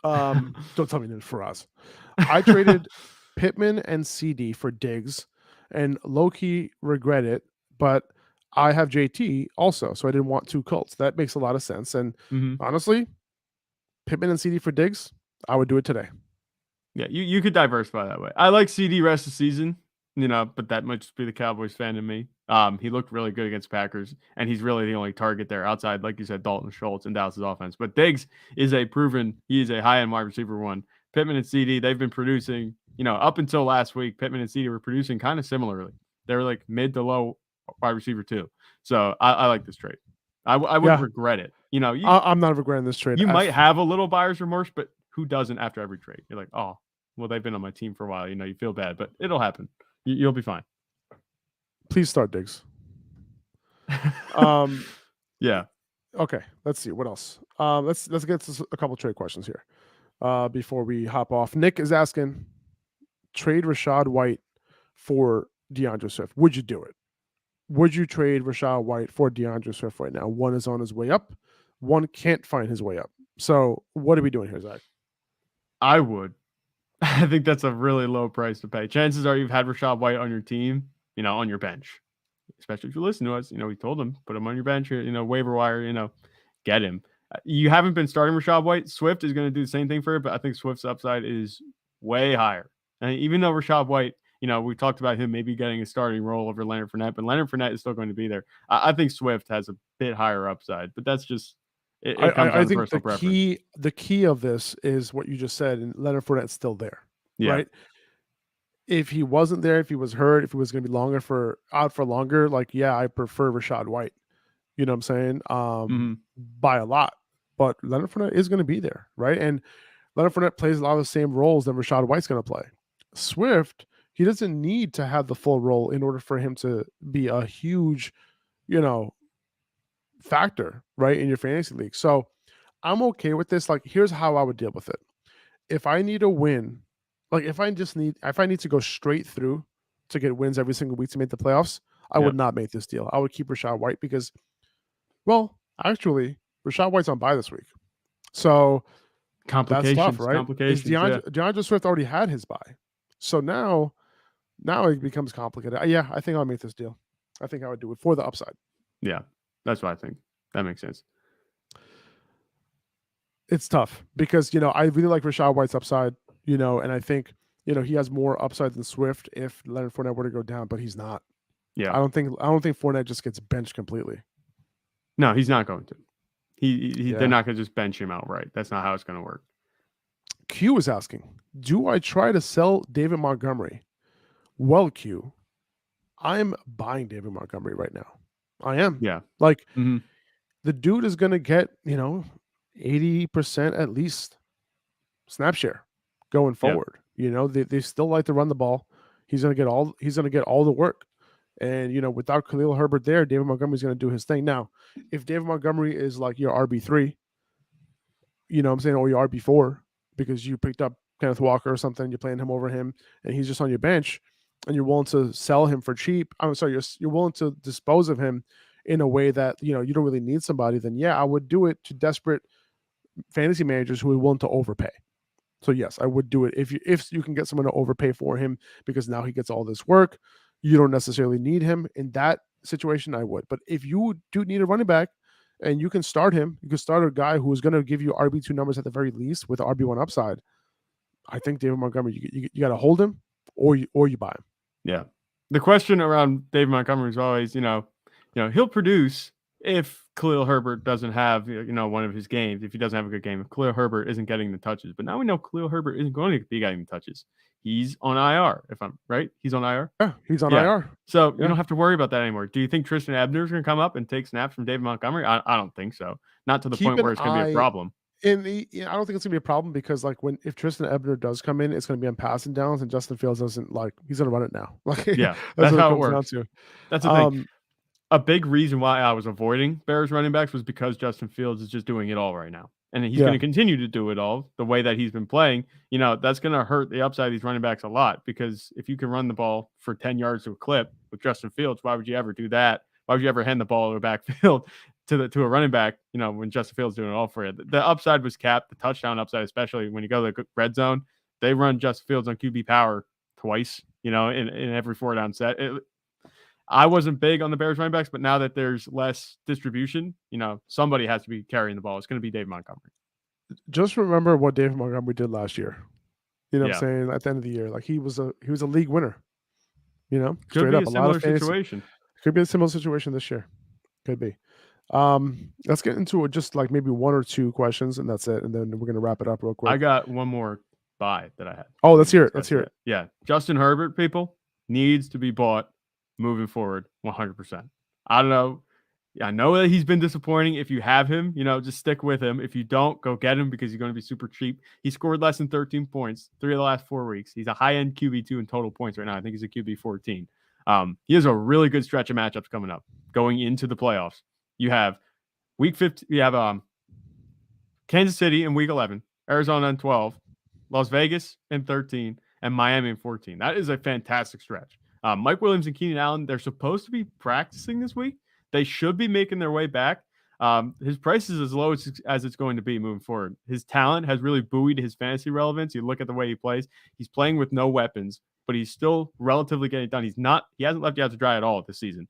Don't tell me it's Faraz. I traded Pittman and CD for Diggs, and low-key regret it, but I have JT also, so I didn't want two Colts. That makes a lot of sense. And honestly, Pittman and CD for Diggs, I would do it today. Yeah, you could diversify that way. I like CD rest of the season, but that might just be the Cowboys fan in me. He looked really good against Packers, and he's really the only target there outside, like you said, Dalton Schultz and Dallas's offense. But Diggs is he is a high-end wide receiver one. Pittman and CD, they've been producing, up until last week, Pittman and CD were producing kind of similarly. They were like mid to low wide receiver too. So I like this trade. I wouldn't regret it. I'm not regretting this trade. You might have a little buyer's remorse, but who doesn't after every trade? You're like, oh, well, they've been on my team for a while. You feel bad, but it'll happen. You'll be fine. Please start Diggs. Yeah. Okay. Let's see what else. Let's get to a couple trade questions here before we hop off. Nick is asking, trade Rachaad White for DeAndre Swift. Would you do it? Would you trade Rachaad White for DeAndre Swift right now? One is on his way up. One can't find his way up. So what are we doing here, Zach? I would. I think that's a really low price to pay. Chances are you've had Rachaad White on your team, on your bench. Especially if you listen to us, we told him, put him on your bench, waiver wire, get him. You haven't been starting Rachaad White. Swift is going to do the same thing for it, but I think Swift's upside is way higher. And even though Rachaad White, we talked about him maybe getting a starting role over Leonard Fournette, but Leonard Fournette is still going to be there. I think Swift has a bit higher upside, but that's just it comes down to personal preference. The key of this is what you just said, and Leonard Fournette's still there, right? If he wasn't there, if he was hurt, if he was going to be out for longer, I prefer Rachaad White. You know what I'm saying? By a lot. But Leonard Fournette is going to be there, right? And Leonard Fournette plays a lot of the same roles that Rachaad White's going to play. Swift, he doesn't need to have the full role in order for him to be a huge, factor, right, in your fantasy league. So I'm okay with this. Here's how I would deal with it. If I need a win, if I need to go straight through to get wins every single week to make the playoffs, I would not make this deal. I would keep Rachaad White because, actually, Rachaad White's on bye this week. So complications, that's tough, right? Complications. DeAndre Swift already had his bye. So now it becomes complicated. Yeah, I think I'll make this deal. I think I would do it for the upside. Yeah, that's what I think. That makes sense. It's tough because, I really like Rachaad White's upside, and I think, he has more upside than Swift if Leonard Fournette were to go down, but he's not. Yeah. I don't think Fournette just gets benched completely. No, he's not going to. They're not going to just bench him outright. That's not how it's going to work. Q is asking, do I try to sell David Montgomery? Well, Q, I'm buying David Montgomery right now. I am. Yeah. The dude is going to get, 80% at least snap share going forward. They still like to run the ball. He's going to get all the work. And, without Khalil Herbert there, David Montgomery's going to do his thing. Now, if David Montgomery is like your RB3, or your RB4, because you picked up Kenneth Walker or something, you're playing him over him, and he's just on your bench, and you're willing to sell him for cheap. I'm sorry, you're willing to dispose of him in a way that, you don't really need somebody, then yeah, I would do it to desperate fantasy managers who are willing to overpay. So yes, I would do it if you can get someone to overpay for him because now he gets all this work. You don't necessarily need him. In that situation, I would. But if you do need a running back and you can start him, you can start a guy who is going to give you RB2 numbers at the very least with RB1 upside. I think David Montgomery, you got to hold him or you buy him. Yeah. The question around David Montgomery is always, he'll produce if Khalil Herbert doesn't have, one of his games, if he doesn't have a good game, if Khalil Herbert isn't getting the touches. But now we know Khalil Herbert isn't going to be getting the touches. He's on IR, if I'm right. He's on IR? Yeah, he's on IR. So you don't have to worry about that anymore. Do you think Tristan Ebner is going to come up and take snaps from David Montgomery? I don't think so. Not to the point where it's going to be a problem. I don't think it's going to be a problem because if Tristan Ebner does come in, it's going to be on passing downs, and Justin Fields doesn't he's going to run it now. That's how it works. That's the thing. A big reason why I was avoiding Bears running backs was because Justin Fields is just doing it all right now. and he's going to continue to do it all the way that he's been playing, that's going to hurt the upside of these running backs a lot, because if you can run the ball for 10 yards to a clip with Justin Fields, why would you ever do that? Why would you ever hand the ball to a backfield to a running back, when Justin Fields doing it all for you? The upside was capped, the touchdown upside, especially when you go to the red zone. They run Justin Fields on QB power twice, in every 4-down set. I wasn't big on the Bears running backs, but now that there's less distribution, somebody has to be carrying the ball. It's going to be David Montgomery. Just remember what David Montgomery did last year. You know what I'm saying? At the end of the year, like he was a league winner. Could be a similar situation. Could be a similar situation this year. Could be. Let's get into it, just like maybe one or two questions, and that's it. And then we're gonna wrap it up real quick. I got one more buy that I had. Oh, let's hear it. Let's hear it. Yeah, Justin Herbert, people, needs to be bought moving forward 100%. I don't know. I know that he's been disappointing. If you have him, just stick with him. If you don't, go get him, because he's going to be super cheap. He scored less than 13 points 3 of the last 4 weeks. He's a high-end QB2 in total points right now. I think he's a QB 14. He has a really good stretch of matchups coming up going into the playoffs. You have week 15. You have Kansas City in week 11, Arizona in 12, Las Vegas in 13, and Miami in 14. That is a fantastic stretch. Mike Williams and Keenan Allen, they're supposed to be practicing this week. They should be making their way back. His price is as low as it's going to be moving forward. His talent has really buoyed his fantasy relevance. You look at the way he plays. He's playing with no weapons, but he's still relatively getting it done. He hasn't left you out to dry at all this season.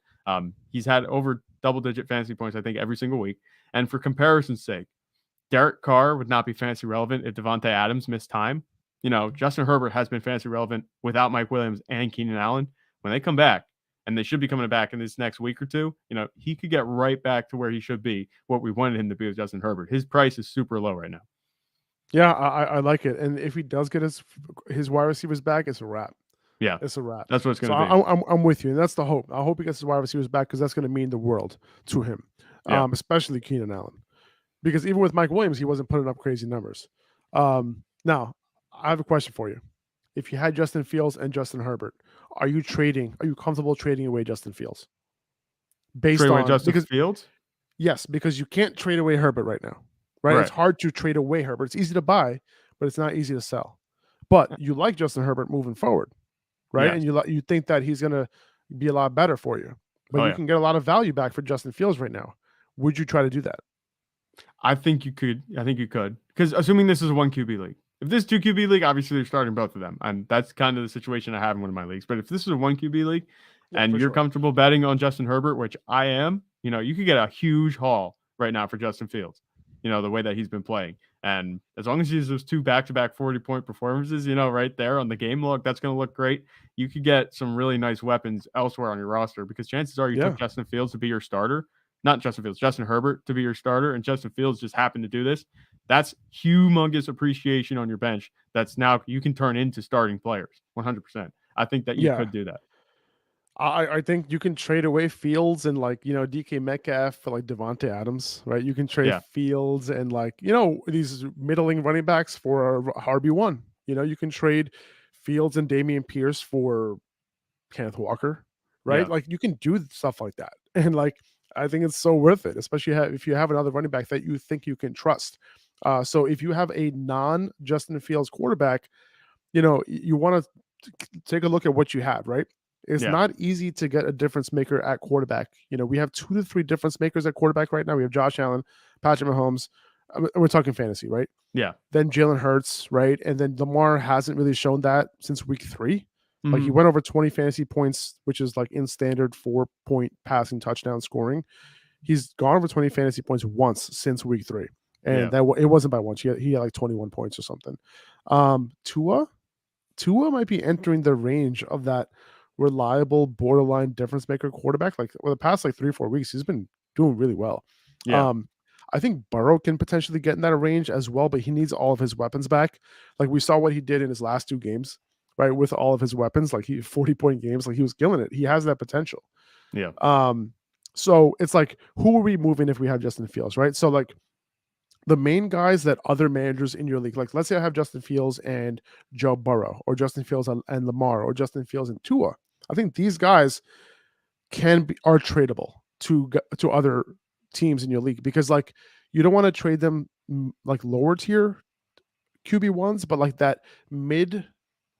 He's had over double-digit fantasy points, I think, every single week. And for comparison's sake, Derek Carr would not be fantasy relevant if Devontae Adams missed time. Justin Herbert has been fantasy relevant without Mike Williams and Keenan Allen. When they come back, and they should be coming back in this next week or two, he could get right back to where he should be, what we wanted him to be with Justin Herbert. His price is super low right now. Yeah, I like it. And if he does get his wide receivers back, it's a wrap. Yeah, it's a wrap. That's what it's going to be. I'm with you, and that's the hope. I hope he gets his wide receivers back, because that's going to mean the world to him, especially Keenan Allen. Because even with Mike Williams, he wasn't putting up crazy numbers. Now, I have a question for you. If you had Justin Fields and Justin Herbert, are you comfortable trading away Justin Fields? Justin Fields? Yes, because you can't trade away Herbert right now. Right? It's hard to trade away Herbert. It's easy to buy, but it's not easy to sell. But you like Justin Herbert moving forward, right? Yes. And you think that he's going to be a lot better for you. But you can get a lot of value back for Justin Fields right now. Would you try to do that? I think you could. Because assuming this is a 1 QB league. If this is 2 QB league, obviously they're starting both of them. And that's kind of the situation I have in one of my leagues. But if this is a 1 QB league and you're comfortable betting on Justin Herbert, which I am, you could get a huge haul right now for Justin Fields, the way that he's been playing. And as long as he has those 2 back-to-back 40-point performances, right there on the game log, that's going to look great. You could get some really nice weapons elsewhere on your roster, because chances are you took Justin Fields to be your starter. Not Justin Fields, Justin Herbert to be your starter, and Justin Fields just happened to do this. That's humongous appreciation on your bench. That's now you can turn into starting players 100%. I think that you could do that. I think you can trade away Fields and DK Metcalf for Devontae Adams, right? You can trade Fields and these middling running backs for RB1. You can trade Fields and Dameon Pierce for Kenneth Walker, right? Yeah. You can do stuff like that. And I think it's so worth it, especially if you have another running back that you think you can trust. So if you have a non-Justin Fields quarterback, you want to take a look at what you have, right? It's not easy to get a difference maker at quarterback. We have 2 to 3 difference makers at quarterback right now. We have Josh Allen, Patrick Mahomes. We're talking fantasy, right? Yeah. Then Jalen Hurts, right? And then Lamar hasn't really shown that since week 3. He went over 20 fantasy points, which is in standard 4-point passing touchdown scoring. He's gone over 20 fantasy points once since week 3. And it wasn't by once. He had 21 points or something. Tua might be entering the range of that reliable borderline difference maker quarterback. The past 3 or 4 weeks, he's been doing really well. Yeah. I think Burrow can potentially get in that range as well, but he needs all of his weapons back. We saw what he did in his last 2 games. Right, with all of his weapons, he 40-point games, he was killing it. He has that potential. Yeah. So it's who are we moving if we have Justin Fields, right? So the main guys that other managers in your league, let's say I have Justin Fields and Joe Burrow, or Justin Fields and Lamar, or Justin Fields and Tua. I think these guys are tradable to other teams in your league, because you don't want to trade them like lower tier QB1s, but like that mid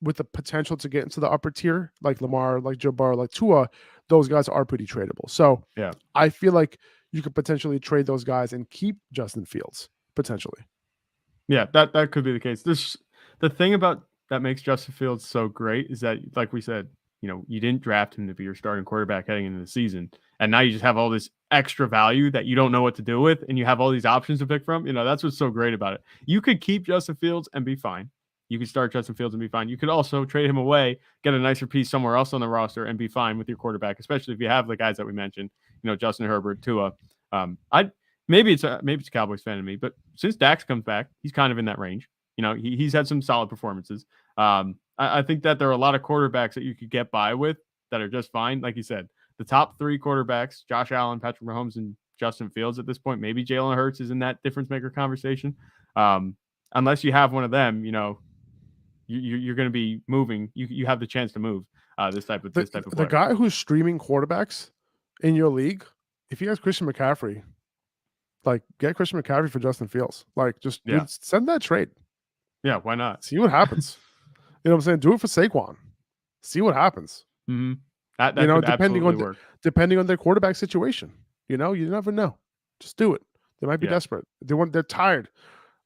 with the potential to get into the upper tier, like Lamar, like Joe Burrow, like Tua, those guys are pretty tradable. So yeah, I feel like you could potentially trade those guys and keep Justin Fields potentially. Yeah, that could be the case. The thing about that makes Justin Fields so great is that, like we said, you didn't draft him to be your starting quarterback heading into the season, and now you just have all this extra value that you don't know what to do with, and you have all these options to pick from. That's what's so great about it. You could keep Justin Fields and be fine. You could start Justin Fields and be fine. You could also trade him away, get a nicer piece somewhere else on the roster, and be fine with your quarterback, especially if you have the guys that we mentioned. Justin Herbert, Tua. I Maybe it's a Cowboys fan in me, but since Dax comes back, he's kind of in that range. He's had some solid performances. I think that there are a lot of quarterbacks that you could get by with that are just fine. Like you said, the top 3 quarterbacks, Josh Allen, Patrick Mahomes, and Justin Fields at this point. Maybe Jalen Hurts is in that difference maker conversation. Unless you have one of them, you're going to be moving. You have the chance to move this type of player. The guy who's streaming quarterbacks in your league, if he has Christian McCaffrey, like get Christian McCaffrey for Justin Fields. Like just dude, send that trade. Yeah, why not? See what happens. You know what I'm saying? Do it for Saquon. See what happens. Mm-hmm. That could depending work. Depending on their quarterback situation. You never know. Just do it. They might be desperate. They're tired.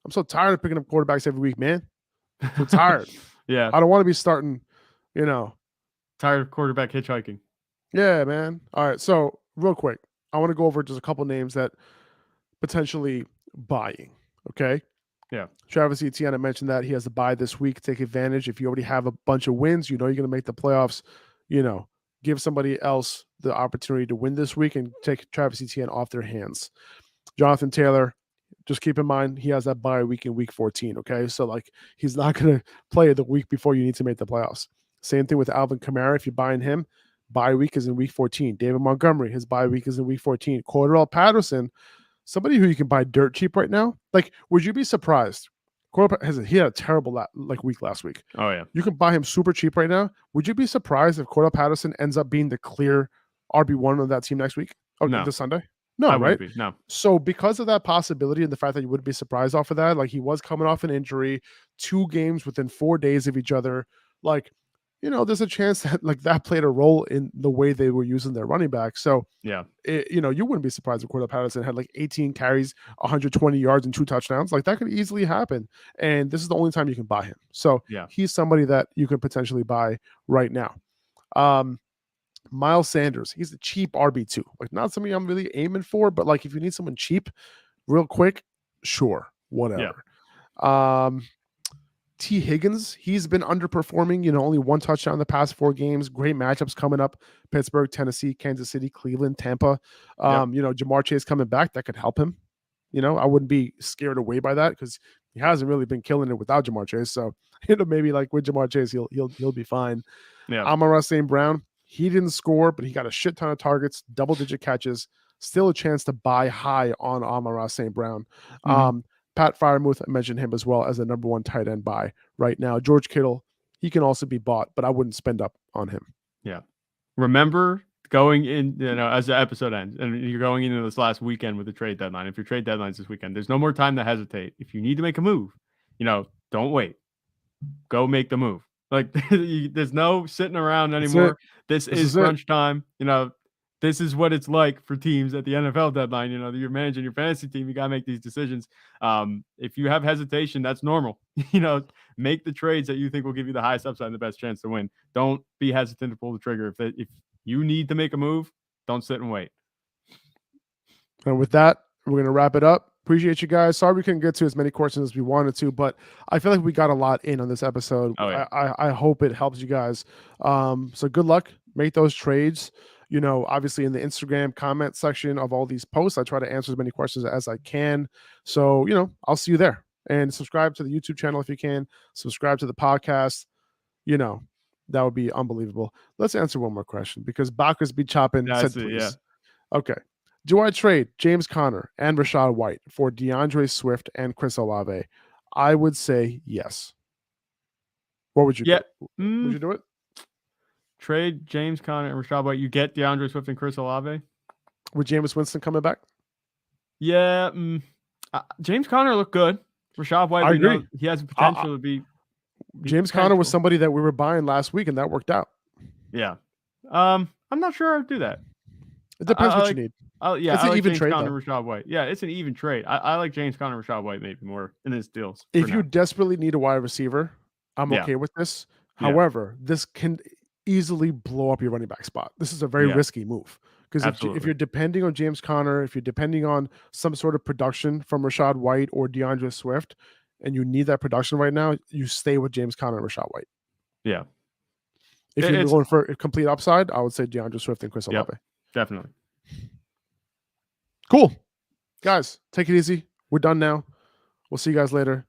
I'm so tired of picking up quarterbacks every week, man. I'm tired. Yeah. I don't want to be starting, Tired of quarterback hitchhiking. Yeah, man. All right. So real quick, I want to go over just a couple names that potentially buying. Okay. Yeah. Travis Etienne, I mentioned that he has a buy this week. Take advantage. If you already have a bunch of wins, you're going to make the playoffs, give somebody else the opportunity to win this week and take Travis Etienne off their hands. Jonathan Taylor, just keep in mind, he has that bye week in week 14. Okay. So like he's not going to play the week before you need to make the playoffs. Same thing with Alvin Kamara. If you're buying him, bye week is in week 14. David Montgomery, his bye week is in week 14. Cordell Patterson, somebody who you can buy dirt cheap right now. Like, would you be surprised? He had a terrible week last week. Oh yeah, you can buy him super cheap right now. Would you be surprised if Cordell Patterson ends up being the clear RB1 of that team next week? Oh, no. This Sunday? No, I right? No. So because of that possibility and the fact that you wouldn't be surprised off of that, like he was coming off an injury, 2 games within 4 days of each other, like. There's a chance that that played a role in the way they were using their running back. So, yeah, you wouldn't be surprised if Cordell Patterson had 18 carries, 120 yards, and 2 touchdowns. Like that could easily happen. And this is the only time you can buy him. So, he's somebody that you can potentially buy right now. Miles Sanders, he's a cheap RB2. Like not somebody I'm really aiming for, but if you need someone cheap, real quick, sure, whatever. Yeah. T. Higgins, he's been underperforming, only 1 touchdown in the past 4 games. Great matchups coming up. Pittsburgh, Tennessee, Kansas City, Cleveland, Tampa. Jamar Chase coming back. That could help him. I wouldn't be scared away by that because he hasn't really been killing it without Jamar Chase. So, maybe with Jamar Chase, he'll be fine. Yeah. Amon-Ra St. Brown, he didn't score, but he got a shit ton of targets, double-digit catches. Still a chance to buy high on Amon-Ra St. Brown. Mm-hmm. Pat Freiermuth, I mentioned him as well as the number 1 tight end buy right now. George Kittle, he can also be bought, but I wouldn't spend up on him. Yeah. Remember going in, as the episode ends, and you're going into this last weekend with the trade deadline. If your trade deadline's this weekend, there's no more time to hesitate. If you need to make a move, don't wait. Go make the move. There's no sitting around anymore. This is crunch time. This is what it's like for teams at the NFL deadline. You're managing your fantasy team. You got to make these decisions. If you have hesitation, that's normal. Make the trades that you think will give you the highest upside and the best chance to win. Don't be hesitant to pull the trigger. If you need to make a move, don't sit and wait. And with that, we're going to wrap it up. Appreciate you guys. Sorry we couldn't get to as many questions as we wanted to, but I feel like we got a lot in on this episode. Oh, yeah. I hope it helps you guys. So good luck. Make those trades. Obviously in the Instagram comment section of all these posts, I try to answer as many questions as I can. So, I'll see you there. And subscribe to the YouTube channel if you can. Subscribe to the podcast. That would be unbelievable. Let's answer one more question because Bacchus be chopping. Okay. Do I trade James Conner and Rachaad White for DeAndre Swift and Chris Olave? I would say yes. What would you do? Would you do it? Trade James Conner and Rachaad White. You get DeAndre Swift and Chris Olave. With Jameis Winston coming back? Yeah, James Conner looked good. Rashad White, I agree. He has the potential to be James Conner was somebody that we were buying last week, and that worked out. Yeah. I'm not sure I'd do that. It depends what you need. Yeah, it's an even James trade. Conner, Rashad White. Yeah, it's an even trade. I like James Conner, Rashad White maybe more in his deals. If you desperately need a wide receiver, I'm okay with this. Yeah. However, this can easily blow up your running back spot. This is a very risky move because if you're depending on James Conner, if you're depending on some sort of production from Rashad White or DeAndre Swift, and you need that production right now, you stay with James Conner and Rashad White. Yeah. If you're going for a complete upside, I would say DeAndre Swift and Chris Olave. Definitely. Cool. Guys, take it easy. We're done now. We'll see you guys later.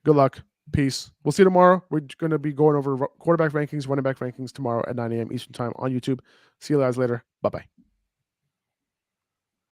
Good luck. Peace. We'll see you tomorrow. We're going to be going over quarterback rankings, running back rankings tomorrow at 9 a.m. Eastern time on YouTube. See you guys later. Bye-bye.